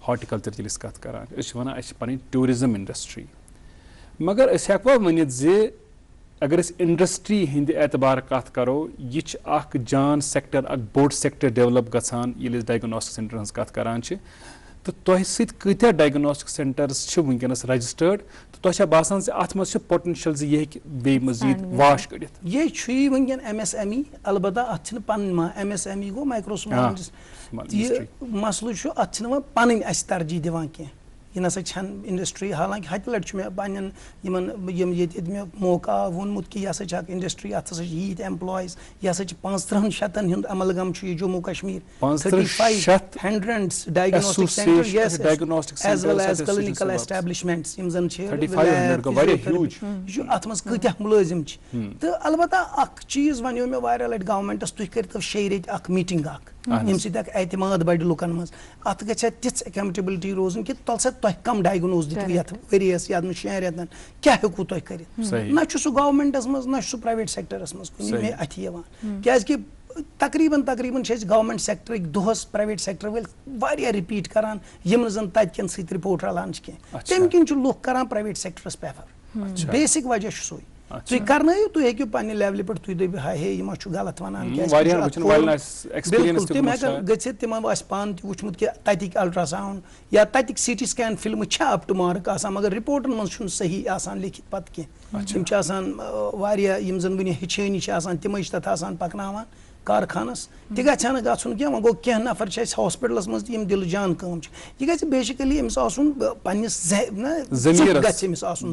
ہارٹیکلچر ییٚلہِ أسۍ کتھ کران أسۍ چھِ وَنان اَسہِ چھِ پنٕنۍ ٹوٗرزم انڈسٹری مگر أسۍ ہٮ۪کوا ؤنِتھ زِ اگر أسۍ انڈسٹری ہٕنٛدِ اعتبار کتھ کرو یہِ چھِ اکھ جان سیکٹر اکھ بوٚڑ سیکٹر ڈیولپ گژھان ییٚلہِ أسۍ ڈایگنوسٹک سینٹرن ہٕنٛز کتھ کران چھِ تہٕ تۄہہِ سۭتۍ کۭتیاہ ڈایگنوسٹک سینٹرز چھِ وٕنکیٚنس رجسٹٲرڈ تہٕ تۄہہِ چھا باسان زِ اتھ منٛز چھِ پوٹینشل زِ یہِ ہیٚکہِ بیٚیہِ مزیٖد واش کٔڑِتھ یہِ چھُ یہِ وٕنکیٚن MSME البتہ اتھ چھِنہٕ پنٕنۍ MSME گوٚو مایکرو سمال یہِ مسلہٕ چھُ اتھ چھِنہٕ وۄنۍ پنٕنۍ اَسہِ ترجیح دِوان کینٛہہ یہِ نسا چھنہٕ انڈسٹری حالانکہِ ہتہِ لٹہِ چھُ مےٚ پننٮ۪ن یِمن یِم ییٚتہِ مےٚ موقعہٕ آو ووٚنمُت کہِ یہِ ہسا چھِ اکھ انڈسٹری اتھ ہسا چھِ ییٖتۍ ایمپلایز یہِ ہسا چھِ 3500 ہُنٛد عملگم چھُ یہِ جموں کشمیٖر 3500 ڈایگنوسٹک سینٹر یس as well as clinical establishments یِم زن چھِ یہِ چھُ اتھ منٛز کۭتیاہ مُلٲزِم چھِ تہٕ البتہ اکھ چیٖز ونیو مےٚ واریاہ لٹہِ گورمینٹس تُہۍ کٔرتو 6 رٮ۪تۍ اکھ میٖٹنگ اکھ ییٚمہِ سۭتۍ اکھ اعتماد بڑِ لُکن منٛز اتھ گژھِ ہا تِژھ ایکاونٹیبلٹی روزٕنۍ کہِ تۄلہٕ سا تۄہہِ کم ڈایگنوز دِتوٕ یتھ ؤریس یا 6 رٮ۪تن کیاہ ہیٚکوٕ تُہۍ کٔرِتھ نہ چھُ سُہ گورمینٹس منٛز نہ چھُ سُہ پرایویٹ سیکٹرس منٛز کُنہِ مےٚ اتھِ یِوان کیازِ کہِ تقریٖبن چھِ أسۍ گورمینٹ سیکٹرٕکۍ دۄہس پرایویٹ سیکٹر وٲلۍ واریاہ رِپیٖٹ کران یِم نہٕ زن تتہِ کٮ۪ن سۭتۍ رِپورٹ رلان چھِ کینٛہہ تمہِ کِنۍ چھِ لُکھ کران پرایویٹ سیکٹرس پریفر بیسِک وجہ چھُ سُے تُہۍ کرنٲیِو تُہۍ ہیٚکِو پننہِ لیولہِ پٮ۪ٹھ تُہۍ دٔپِو ہے یہِ ما چھُ غلط ونان بِلکُل تِم ہٮ۪کن گٔژھِتھ تِمو آسہِ پانہٕ تہِ وٕچھمُت کہِ تتِکۍ الٹرا ساوُنڈ یا تتِکۍ CT سکین فلمہٕ چھا اپ ٹُو مارک آسان مگر رِپورٹن منٛز چھُنہٕ صحیح آسان لیکھِتھ پتہٕ کینٛہہ یِم چھِ آسان واریاہ یِم زن وُنہِ ہیٚچھٲنی چھِ آسان تِمے چھِ تتھ آسان پکناوان کارخانس تہِ گژھِ ہا نہٕ گژھُن کینٛہہ وۄنۍ گوٚو کینٛہہ نفر چھِ اَسہِ ہاسپٹلس منٛز تہِ یِم دِلہٕ جان کٲم چھِ یہِ گژھِ بیسِکلی أمِس آسُن پننِس گژھِ أمِس آسُن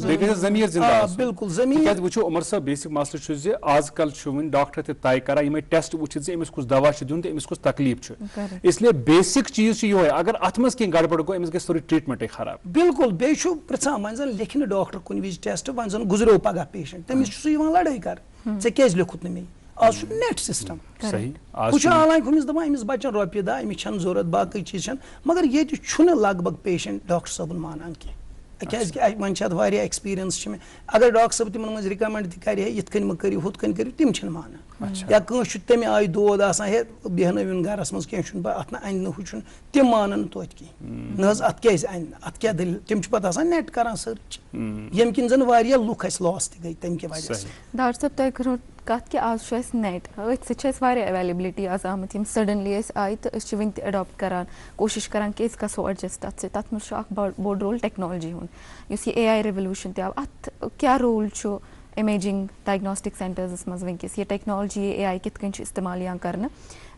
بِلکُل زٔمیٖن وٕچھو عمر صٲب بیسِک مسلہٕ چھُ زِ آز کل چھُ وۄنۍ ڈاکٹر تہِ طے کران یِمے ٹیسٹ وٕچھِتھ زِ أمِس کُس دوا چھُ دیُن تہٕ أمِس کُس تکلیٖف چھُ اس لیے بیسِک چیٖز چھُ یِہوے اگر اتھ منٛز کینٛہہ گڑبڑ گوٚو أمِس گژھِ سورُے ٹریٖٹمنٹٕے خراب بِلکُل بیٚیہِ چھُ پرژھان وۄنۍ زن لیکھِ نہٕ ڈاکٹر کُنہِ وِزِ ٹیسٹ وۄنۍ زن گُزریو پگاہ پیشنٹ تٔمِس چھُ سُہ یِوان لڑٲے کرنہٕ ژےٚ کیازِ لیوٚکھُتھ نہٕ مےٚ آز چھُ نیٹ سسٹم ہُہ چھُ حالانکہِ ہُمِس دپان أمِس بچن رۄپیہِ دہ أمِس چھنہٕ ضوٚرتھ باقٕے چیٖز چھنہٕ مگر ییٚتہِ چھُنہٕ لگ بگ پیشنٹ ڈاکٹر صٲبُن مانان کینٛہہ کیازِ کہِ وۄنۍ چھِ اتھ واریاہ ایکسپیرینس چھِ مےٚ اگر ڈاکٹر صٲب تِمن منٛز رِکمنڈ تہِ کرِ ہے یِتھ کٔنۍ مہ کٔرِو ہُتھ کٔنۍ کٔرِو تِم چھِنہٕ مانان یا کٲنٛسہِ چھُ تَمہِ آیہِ دود آسان ہے بیٚہنٲوِن گَرَس منٛز کینٛہہ چھُنہٕ اَتھ نہ اَنہِ نہٕ ہُہ چھُنہٕ تِم مانان نہٕ توتہِ کینٛہہ نہ حظ اَتھ کیٛازِ اَنہِ نہٕ اَتھ کیٛاہ دٔلیٖل تِم چھِ پَتہٕ آسان نٮ۪ٹ کَران سٔرٕچ ییٚمہِ کِنۍ زَن واریاہ لُکھ اَسہِ لاس تہِ گٔے تَمہِ کہِ وجہ سۭتۍ. ڈاکٹر صٲب تۄہہِ کٔرٕو کَتھ کہِ آز چھُ اَسہِ نیٹ أتھۍ سۭتۍ چھِ اَسہِ واریاہ ایویلیبلٹی آز آمٕتۍ یِم سڈنلی أسۍ آیہِ تہٕ أسۍ چھِ وٕنہِ تہِ اٮ۪ڈاپٹ کَران کوٗشِش کَران کہِ أسۍ گژھو اٮ۪ڈجسٹ تَتھ سۭتۍ تَتھ منٛز چھُ اَکھ بوٚڑ رول ٹیکنالجی ہُنٛد یُس یہِ AI ریولیوٗشَن تہِ آو اَتھ کیٛاہ رول چھُ اِمیجِنٛگ ڈایگناسٹِک سینٹٲرزَس منٛز وٕنکٮ۪س یہِ ٹیکنالجی یہِ AI کِتھ کٔنۍ چھِ اِستعمال یِوان کَرنہٕ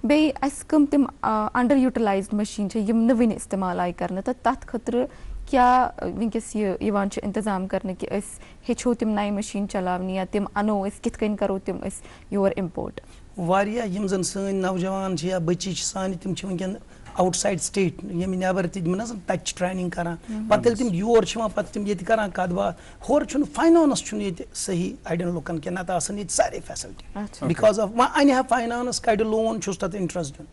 بیٚیہِ اَسہِ کٕم تِم اَنڈَر یوٗٹِلایزڈ مٔشیٖن چھِ یِم نہٕ وٕنہِ اِستعمال آیہِ کَرنہٕ تہٕ تَتھ خٲطرٕ کیٛاہ وٕنکٮ۪س یہِ یِوان چھُ اِنتظام کَرنہٕ کہِ أسۍ ہیٚچھو تِم نَیہِ مٔشیٖن چلاونہِ یا تِم اَنو أسۍ کِتھ کٔنۍ کَرو تِم أسۍ یور اِمپوٹ. واریاہ یِم زَن سٲنۍ نوجوان چھِ یا بٔچی چھِ سانہِ تِم چھِ وٕنکٮ۪ن آوُٹ سایڈ سٹیٹ ییٚمہِ نٮ۪بر تہِ یِم حظ تَتہِ چھِ ٹرٛینِنٛگ کَران پَتہٕ ییٚلہِ تِم یور چھِ یِوان پَتہٕ تِم ییٚتہِ کَران کَتھ باتھ ہورٕ چھُنہٕ فاینانٕس چھُنہٕ ییٚتہِ صحیح اَڑٮ۪ن لُکَن کینٛہہ نَتہٕ آسان ییٚتہِ سارے فیسَلٹی بِکاز آف وۄنۍ اَنہِ ہا فاینانٕس کَڑِ لون چھُس تَتھ اِنٹرٛسٹ دیُن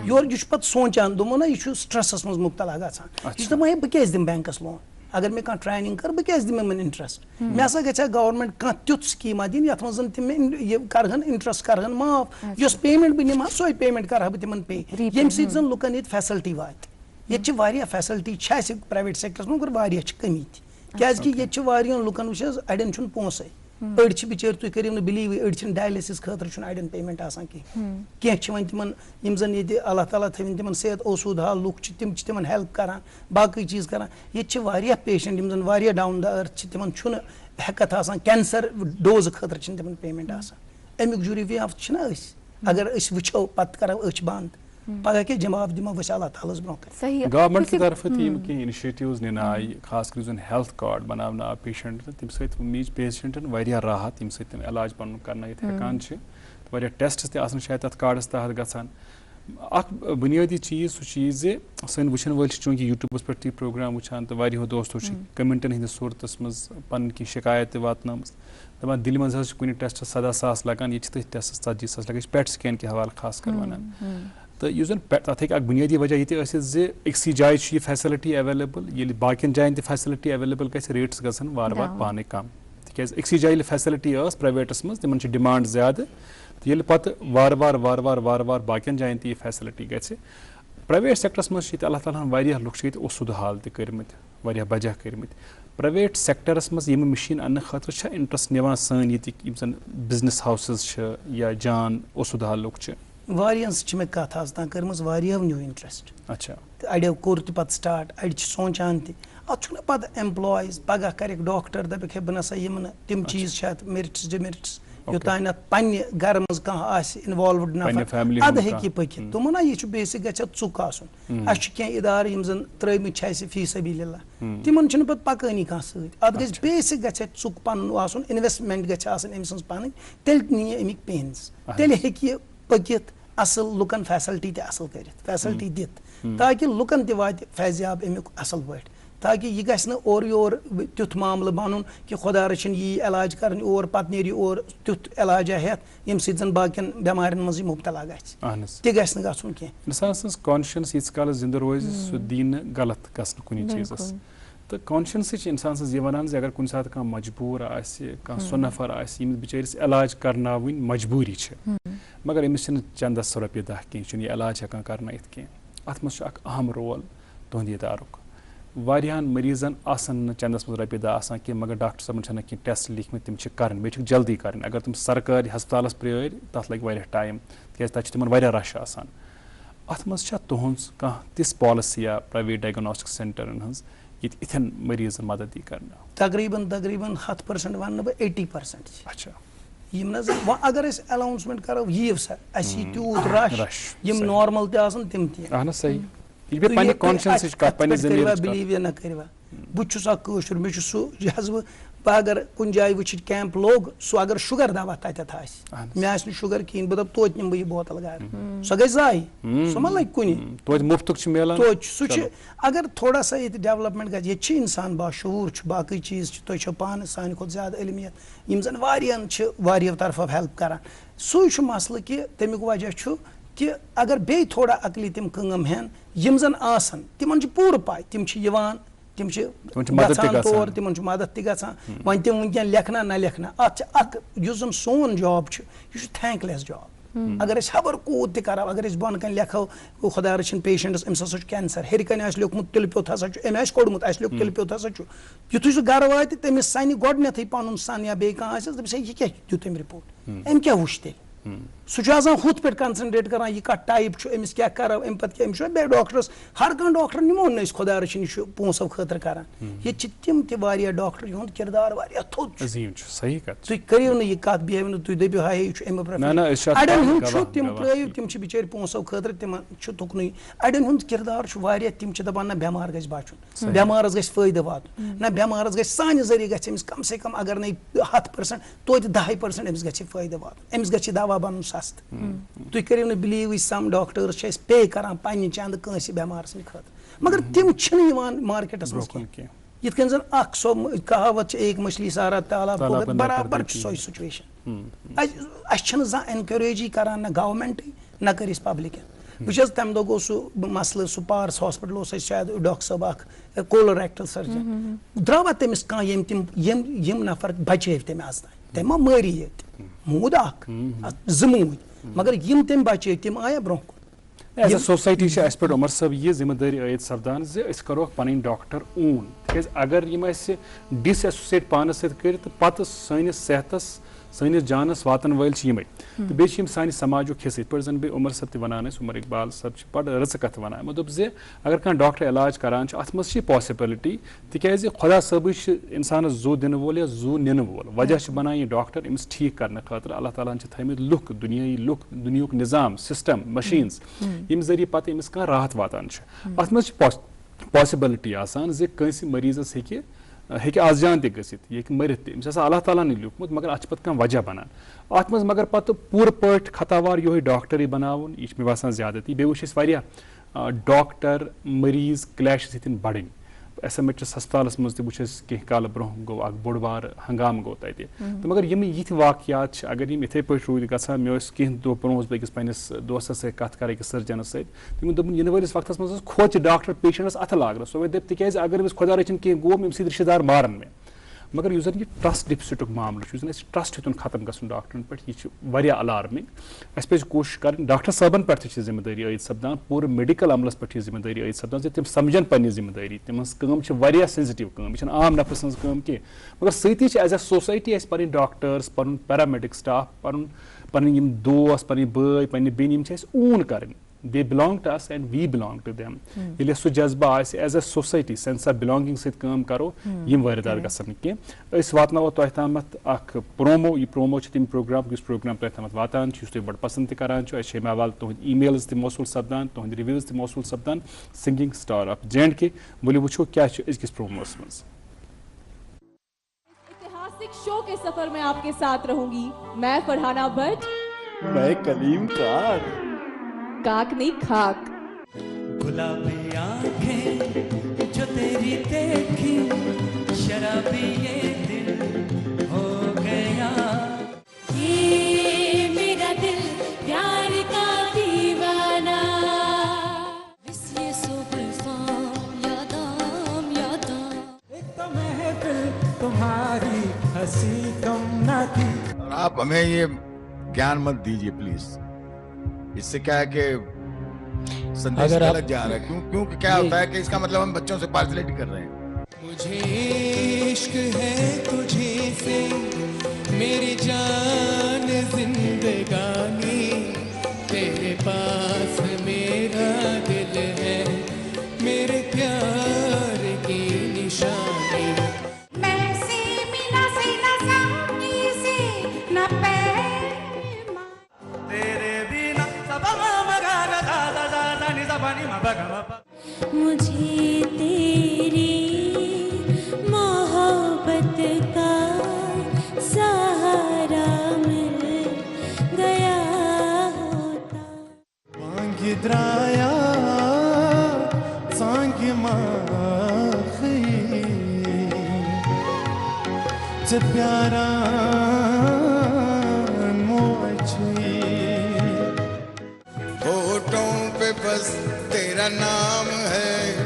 یورٕ یہِ چھُ پَتہٕ سونٛچان دوٚپمو نہ یہِ چھُ سٹرٛسَس منٛز مُبتلا گژھان یہِ چھُ دَپان ہے بہٕ کیٛازِ دِمہٕ بٮ۪نٛکَس لون اگر مےٚ کانٛہہ ٹرٛینِنٛگ کٔر بہٕ کیٛازِ دِمہٕ یِمَن اِنٹرٛسٹ مےٚ ہسا گژھِ ہا گورمٮ۪نٛٹ کانٛہہ تیُتھ سِکیٖما دِنۍ یَتھ منٛز تِم مےٚ یہِ کَرٕہَن اِنٹرٛسٹ کَرٕہَن معاف یۄس پیمٮ۪نٛٹ بہٕ نِمہٕ ہا سۄے پیمٮ۪نٛٹ کَرٕ ہا بہٕ تِمَن پے ییٚمہِ سۭتۍ زَن لُکَن ییٚتہِ فیسَلٹی واتہِ ییٚتہِ چھِ واریاہ فیسَلٹی چھِ اَسہِ پرٛایویٹ سٮ۪کٹرَس منٛز مگر واریاہ چھِ کٔمی تہِ کیٛازِکہِ ییٚتہِ چھِ واریاہَن لُکَن وٕچھ حظ اَڑٮ۪ن چھُنہٕ پونٛسَے أڑۍ چھِ بِچٲرۍ تُہۍ کٔرِو نہٕ بِلیٖوٕے أڑۍ چھِنہٕ ڈایلِسِس خٲطرٕ چھُنہٕ اَڑٮ۪ن پیمٮ۪نٛٹ آسان کینٛہہ چھِ وۄنۍ تِمَن یِم زَن ییٚتہِ اللہ تعالیٰ تھٲوِنۍ تِمَن صحت اوسوٗد حال لُکھ چھِ تِم چھِ تِمَن ہیٚلٕپ کَران باقٕے چیٖز کَران ییٚتہِ چھِ واریاہ پیشَنٹ یِم زَن واریاہ ڈاوُن دَ أرٕتھ چھِ تِمَن چھُنہٕ ہٮ۪کَتھ آسان کینسَر ڈوزٕ خٲطرٕ چھِنہٕ تِمَن پیمٮ۪نٛٹ آسان اَمیُک جُری آف چھِنہ أسۍ اگر أسۍ وٕچھو پَتہٕ کَرو أچھ بنٛد پگہہ کیٛاہ جواب دِمو أسۍ اللہ تعالیٰ ہَس برونٛہہ گورمنٹ کہِ طرفہٕ تہِ یِم کینٛہہ اِنِشیٹِوٕز نِنہٕ آیہِ خاص کر یُس زَن ہیٚلٕتھ کارڈ بَناونہٕ آو پیشَنٹَن تَمہِ سۭتۍ میج پیشَنٹَن واریاہ راحت ییٚمہِ سۭتۍ تِم علاج پَنُن کَرنٲیِتھ ہٮ۪کان چھِ واریاہ ٹیسٹٕز تہِ آسان شاید تَتھ کارڈَس تحت گژھان اَکھ بُنیٲدی چیٖز سُہ چیٖز زِ سٲنۍ وٕچھَن وٲلۍ چھِ چوٗنٛکہِ یوٗٹیوٗبَس پٮ۪ٹھ تہِ یہِ پرٛوگرام وٕچھان تہٕ واریاہو دوستو چھِ کَمٮ۪نٛٹَن ہِنٛدِس صوٗرتَس منٛز پَنٕنۍ کینٛہہ شِکایت تہِ واتنٲومٕژ دَپان دِلہِ منٛز حظ چھِ کُنہِ ٹٮ۪سٹَس 17,000 لَگان ییٚتہِ چھِ تٔتھۍ ٹٮ۪سٹَس 40,000 لَگان یہِ چھِ پٮ۪ٹ سِکین کہِ حوالہٕ خاص کر وَنان تہٕ یُس زَن تَتھ ہیٚکہِ اکھ بُنیٲدی وجہ یہِ تہِ ٲسِتھ زِ أکسٕے جایہِ چھِ یہِ فیسَلٹی ایویلیبٕل ییٚلہِ باقیَن جایَن تہِ فیسَلٹی ایویلیبٕل گژھِ ریٹٕس گژھن وارٕ وارٕ پانَے کَم تِکیٛازِ أکسٕے جایہِ ییٚلہِ فیسَلٹی ٲس پرٛایویٹَس منٛز تِمَن چھِ ڈِمانٛڈ زیادٕ تہٕ ییٚلہِ پَتہٕ وارٕ وارٕ باقیَن جایَن تہِ یہِ فیسَلٹی گژھِ پرٛایویٹ سٮ۪کٹرَس منٛز چھِ ییٚتہِ اللہ تعالیٰ ہَن واریاہ لُکھ چھِ ییٚتہِ اوسوٗد حال تہِ کٔرمٕتۍ واریاہ بجہ کٔرمٕتۍ پرٛایویٹ سٮ۪کٹَرَس منٛز یِم مِشیٖن اَننہٕ خٲطرٕ چھا اِنٹرٛسٹ نِوان سٲنۍ ییٚتِکۍ یِم زَن بِزنِس ہاوسٕز چھِ یا جان اوسوٗد حال لُکھ چھِ واریاہَن سۭتۍ چھِ مےٚ کَتھ آز تام کٔرمٕژ واریاہو نیوٗ اِنٹرٛسٹ اچھا تہٕ اَڑیو کوٚر تہِ پَتہٕ سٹاٹ اَڑِ چھِ سونٛچان تہِ اَتھ چھُنہ پَتہٕ ایمپلایز پَگاہ کَرٮ۪کھ ڈاکٹر دَپٮ۪کھ ہے بہٕ نَسا یِمہٕ نہٕ تِم چیٖز چھِ اَتھ میرِٹٕس ڈِمیرِٹٕس یوٚتانۍ اَتھ پنٛنہِ گرٕ منٛز کانٛہہ آسہِ اِنوالوٕڈ نفر اَدٕ ہیٚکہِ یہِ پٔکِتھ دوٚپمو نہ یہِ چھُ بیسِک گژھِ اَتھ ژُک آسُن اَسہِ چھُ کینٛہہ اِدارٕ یِم زَن ترٛٲومٕتۍ چھِ اَسہِ فی سبیٖل اللہ تِمن چھُنہٕ پَتہٕ پَکٲنی کانٛہہ سۭتۍ اَتھ گژھِ بیسِک گژھِ اَتہِ ژُک پَنُن آسُن اِنویسٹمٮ۪نٛٹ گژھِ آسٕنۍ أمۍ سٕنٛز پَنٕنۍ تیٚلہِ نِیہِ اَمِکۍ پینٕز تیٚلہِ ہیٚکہِ یہِ پٔکِتھ اَصٕل لُکَن فیسَلٹی تہِ اَصٕل کٔرِتھ فیسَلٹی دِتھ تاکہِ لُکَن تہِ واتہِ فیضیاب اَمیُک اَصٕل پٲٹھۍ تاکہِ یہِ گژھِ نہٕ اورٕ یور تیُتھ معاملہٕ بَنُن کہِ خۄدا رٔچھِنۍ یی علاج کَرنہِ اور پَتہٕ نیرِ یہِ اورٕ تیُتھ علاجا ہٮ۪تھ ییٚمہِ سۭتۍ زَن باقیَن بٮ۪مارٮ۪ن منٛز یہِ مُبتلا گژھِ تہِ گژھِ نہٕ گژھُن کینٛہہ اِنسان سٕنٛز کانشَنٕس ییٖتِس کالَس زِندٕ روزِ سُہ دی نہٕ غلط گژھنہٕ کُنہِ چیٖزَس تہٕ کانشَنسٕے چھِ اِنسان سٕنٛز یہِ وَنان زِ اگر کُنہِ ساتہٕ کانٛہہ مجبوٗر آسہِ کانٛہہ سُہ نفر آسہِ ییٚمِس بِچٲرِس علاج کَرناوٕنۍ مجبوٗری چھِ مگر أمِس چھِنہٕ چندَس رۄپیہِ دَہ کینٛہہ چھُنہٕ یہِ علاج ہٮ۪کان کَرنٲیِتھ کینٛہہ اَتھ منٛز چھُ اکھ اہم رول تُہنٛدِ اِدارُک واریاہَن مٔریٖزَن آسَن نہٕ چندَس منٛز رۄپیہِ دَہ آسان کینٛہہ مگر ڈاکٹر صٲبَن چھِنہٕ کینٛہہ ٹٮ۪سٹ لیٖکھمٕتۍ تِم چھِ کَرٕنۍ بیٚیہِ چھِکھ جلدی کَرٕنۍ اگر تِم سرکٲرۍ ہسپتالَس پرٛٲرۍ تَتھ لَگہِ واریاہ ٹایم تِکیٛازِ تَتہِ چھِ تِمَن واریاہ رش آسان اَتھ منٛز چھا تُہٕنٛز کانٛہہ تِژھ پالسی پرٛایویٹ ڈایگناسٹِک سینٹرن ہٕنٛز ییٚتہِ یِتھٮ۪ن مٔریٖزَن مدد یی کَرنہٕ تقریٖباً 100% وَنہٕ بہٕ 80% اچھا یِم نہ حظ وۄنۍ اگر أسۍ اٮ۪ناوُنسمٮ۪نٛٹ کَرو یِیِو سا اَسہِ یی تیوٗت رش یِم نارمل تہِ آسان تِم تہِ بِلیٖو یا نہ کٔرِوا بہٕ تہِ چھُس اکھ کٲشُر مےٚ چھُ سُہ جذبہٕ بہٕ اگر کُنہِ جایہِ وٕچھِتھ کیمپ لوٚگ سُہ اگر شُگر دوا تَتٮ۪تھ آسہِ مےٚ آسہِ نہٕ شُگر کِہینۍ بہٕ دَپہٕ توتہِ نِمہٕ بہٕ یہِ بوتل گرٕ سۄ گژھِ ضایہِ سۄ ما لگہِ کُنہِ توتہِ سُہ چھُ اگر تھوڑا سا ییٚتہِ ڈیولپمنٹ گژھِ ییٚتہِ چھِ اِنسان باشعوٗر چھُ باقٕے چیٖز چھِ تُہۍ چھِو پانہٕ سانہِ کھۄتہٕ زیادٕ علمِیت یِم زَن واریاہَن چھِ واریاہو طرفہٕ ہیلٕپ کران سُے چھُ مسلہٕ کہِ تَمیُک وجہ چھُ کہِ اگر بیٚیہِ تھوڑا عقلی تِم کٲم ہٮ۪ن یِم زَن آسان تِمن چھِ پوٗرٕ پاے تِم چھِ یِوان تم مدد تہِ گژھان. طور تمن مدد تہِ گژھان وۄنۍ تم ونکٮ۪ن لیکھنا نہ لیکھنا اتھ اکھ یُس زن سون جاب چھُ یہِ چھُ تھینکلیس جاب. اگر أسۍ خبر کوٗت تہِ کرو اگر أسۍ بۄن کَنۍ لیکھو خۄدا رٔچھِنۍ پیشنٹس أمِس ہسا چھُ کینسر ہیٚرِ کَنۍ آسہِ لیوکھمُت تِلہٕ پیوٚت ہسا چھُ أمۍ آسہِ کوٚڑمُت اَسہِ لیوٚکھ تِلہٕ پیوٚت ہسا چھُ یُتھُے سُہ گرٕ واتہِ تٔمِس سَنہِ گۄڈنیٚتھٕے پَنُن سَن یا بیٚیہِ کانٛہہ آسٮ۪س دَپٮ۪س ہے یہِ کیٛاہ دیُت أمۍ رِپوٹ أمۍ کیٛاہ وٕچھ تیٚلہِ سُہ چھُ آسان ہُتھ پٲٹھۍ کَنسنٹریٹ کران یہِ کَتھ ٹایپ چھُ أمِس کیٛاہ کَرو اَمہِ پَتہٕ کیٛاہ أمِس چھُ بیٚیہِ ڈاکٹرس ہر کانٛہہ ڈاکٹر نِمون نہٕ أسۍ خۄدا رٔچھِنۍ یہِ چھُ پونٛسو خٲطرٕ کران ییٚتہِ چھِ تِم تہِ واریاہ ڈاکٹر یِہُنٛد کِردار واریاہ تھوٚد چھُ تُہۍ کٔرِو نہٕ یہِ کَتھ بیٚہِو نہٕ تُہۍ دٔپِو ہاے یہِ چھُ اَمہِ پرٛٮ۪فر اَڑٮ۪ن ہُنٛد چھُ تِم ترٛٲیِو تِم چھِ بِچٲرۍ پونٛسو خٲطرٕ تِمن چھُ تُکنُے اَڑٮ۪ن ہُنٛد کِردار چھُ واریاہ تِم چھِ دَپان نہ بٮ۪مار گژھِ بچُن بٮ۪مارَس گژھِ فٲیدٕ واتُن نہ بٮ۪مارَس گژھِ سانہِ ذٔریعہٕ گژھِ أمِس کم سے کم اگر نَے 10% توتہِ 10% أمِس گژھِ فٲیدٕ واتُن أمِس گژھِ دوا بَنُن سَستہٕ تُہۍ کٔرِو نہٕ بِلیٖو سم ڈاکٹٲرٕس چھِ أسۍ پے کران پننہِ چندٕ کٲنٛسہِ بٮ۪مار سٕنٛدِ خٲطرٕ مگر تِم چھِنہٕ یِوان مارکیٹس منٛز کینٛہہ یِتھ کٔنۍ زن اکھ سۄ کہاوت چھِ ایک مچھلی سارا تالاب پھوگت برابر چھِ سۄے سُچویشن اَسہِ چھِنہٕ زانٛہہ اٮ۪نکوریجی کران نہ گورمینٹٕے نہ کٔر اَسہِ پبلِکن وٕچھ حظ تمہِ دۄہ گوٚو سُہ مسلہٕ سُہ پارس ہاسپِٹل اوس اَسہِ شاید ڈاکٹر صٲب اکھ کولوریکٹل سٔرجن درٛاوا تٔمِس کانٛہہ یِم نفر بچٲو تٔمۍ آز تام تٔمۍ ما مٲری ییٚتہِ موٗد اکھ 2 موٗدۍ مگر یِم تٔمۍ بچٲو تِم آیا برونٛہہ کُن. ایز اے سوسایٹی چھِ اَسہِ پٮ۪ٹھ عمر صٲب یہِ ذِمہٕ دٲری عٲید سپدان زِ أسۍ کَروکھ پَنٕنۍ ڈاکٹر اوٗن تِکیازِ اگر یِم اَسہِ ڈِس ایسوسیٹ پانَس سۭتۍ کٔرۍ تہٕ پَتہٕ سٲنِس صحتَس سٲنِس جانَس واتَن وٲلۍ چھِ یِمے تہٕ بیٚیہِ چھِ یِم سانہِ سماجُک حِصہٕ یِتھ پٲٹھۍ زَن بیٚیہِ عمر صٲب تہِ وَنان ٲسۍ عمر اقبال صٲب چھِ بَڑٕ رٕژٕ کَتھٕ وَنان یِمو دوٚپ زِ اگر کانٛہہ ڈاکٹر علاج کران چھُ اَتھ منٛز چھِ یہِ پاسِبلٹی تِکیازِ خۄدا صٲبٕے چھُ اِنسانَس زُو دِنہٕ وول یا زُو نِنہٕ وول وجہ چھُ بَنان یہِ ڈاکٹر أمِس ٹھیٖک کرنہٕ خٲطرٕ اللہ تعالیٰ ہن چھِ تھٲیمٕتۍ لُکھ دُنیٲیی لُکھ دُنیہُک نِظام سِسٹم مشیٖنٕز ییٚمہِ ذٔریعہٕ پَتہٕ أمِس کانٛہہ راحت واتان چھُ اَتھ منٛز چھِ پاسِبلٹی آسان زِ کٲنٛسہِ مٔریٖضَس ہیٚکہِ آز جان تہِ گٔژھِتھ یہِ ہیٚکہِ مٔرِتھ تہِ أمِس آسان اللہ تعالیٰ ہنٕے لیوٗکھمُت مگر اَتھ چھِ پَتہٕ کانٛہہ وجہ بَنان اَتھ منٛز مگر پَتہٕ پوٗرٕ پٲٹھۍ خطاوار یِہوے ڈاکٹرٕے بَناوُن یہِ چھِ مےٚ باسان زیادٕ بیٚیہِ وٕچھ اَسہِ واریاہ ڈاکٹر مٔریٖض کلیشز ہیٚتِن بَڑٕنۍ ایس ایم ایچ ہسپتالَس منٛز تہِ وٕچھ اَسہِ کینٛہہ کالہٕ برونٛہہ گوٚو اکھ بوٚڑ بارٕ ہنگامہٕ گوٚو تَتہِ تہٕ مگر یِم یِتھۍ واقعات چھِ اگر یِم یِتھٕے پٲٹھۍ روٗدۍ گژھان مےٚ اوس کینٛہہ دۄہ برونٛہہ اوسُس بہٕ أکِس پنٛنِس دوستس سۭتۍ کَتھ کران أکِس سٔرجنس سۭتۍ تٔمۍ دوٚپُن یِنہٕ وٲلِس وقتس منٛز ٲس کھوژِ ڈاکٹر پیشنٹس اَتھٕ لاگنس سُہ وَنہِ دَپہِ تِکیازِ اگر أمِس خۄدا رٔچھِنۍ کینٛہہ گوٚو أمۍ سٕنٛدۍ رِشتہٕ دار مارن مےٚ مگر یُس زن یہِ ٹرسٹ ڈِفسِٹُک معاملہٕ چھُ یُس زن اَسہِ ٹرسٹ ہیوٚتُن ختم گژھُن ڈاکٹرن پٮ۪ٹھ یہِ چھُ واریاہ الارمِنٛگ اَسہِ پَزِ کوٗشِش کَرٕنۍ ڈاکٹر صٲبن پٮ۪ٹھ تہِ چھِ ذِمہٕ دٲری عٲید سپدان پوٗرٕ میڈِکل عملس پٮ۪ٹھ چھِ ذِمہٕ دٲری عٲید سپدان زِ تِم سمجھن پنٕنہِ ذِمہٕ دٲری تِہنٛز کٲم چھِ واریاہ سینسٹِو کٲم یہِ چھنہٕ عام نفرٕ سٕنٛز کٲم کینٛہہ مگر سۭتی چھِ ایز اے سوسایٹی اَسہِ پنٕنۍ ڈاکٹٲرٕس پنُن پیرامیڈِک سٹاف پنٕنۍ یِم دوس پنٕنۍ بٲے پنٕنہِ بیٚنہِ یِم چھِ اَسہِ اوٗن کَرٕنۍ they belong to us and we belong to them ییٚلہِ اَسہِ سُہ جذبہٕ آسہِ as a society sense of belonging سۭتۍ کٲم کرو یِم وٲرۍدات گژھن نہٕ کینٛہہ أسۍ واتناوو تۄہہِ تامَتھ اکھ پرومو یہِ پرومو چھِ تِم پروگرام یُس پروگرام تۄہہِ تامَتھ واتان چھُ یُس تُہۍ بَڑٕ پسنٛد تہِ کران چھُ اَسہِ چھِ اَمہِ حوالہٕ تُہنٛدۍ ای میلٕز تہِ موصوٗل سپدان تُہنٛدۍ رِوِوٕز تہِ موصوٗل سپدان سِنگِنگ سٹار آف JNK ؤلِو وٕچھو کیاہ چھُ أزکِس پروموَس منٛز شو کے سفر میں آپ کے ساتھ رہوں گی میں فرحانہ بٹ میں کلیم کاک کاک نہیں کھاک گلابی آنکھیں جو تیری دیکھی شرابی یہ دل ہو گیا یہ میرا دل پیار کا دیوانہ ایک تو محفل تمہاری ہنسی کم نہ تھی. اور آپ ہمیں یہ گیان مت دیجیے پلیز, اس سے کیا ہے کہ سندیش غلط جا رہا ہے. کیونکہ کیا ہوتا ہے کہ اس کا مطلب ہم بچوں سے پارسلٹی کر رہے ہیں. مجھے عشق ہے تجھے سے میری جان زندگانی, تیرے پاس میرا دل ہے میرے پیار کی نشانی. مجھے تیری محبت کا سہارا مل گیا ہوتا. بانگ درایا سانگ ماخی سے پیارا موچھی ہوٹوں پہ بس تیرا نام ہے,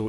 2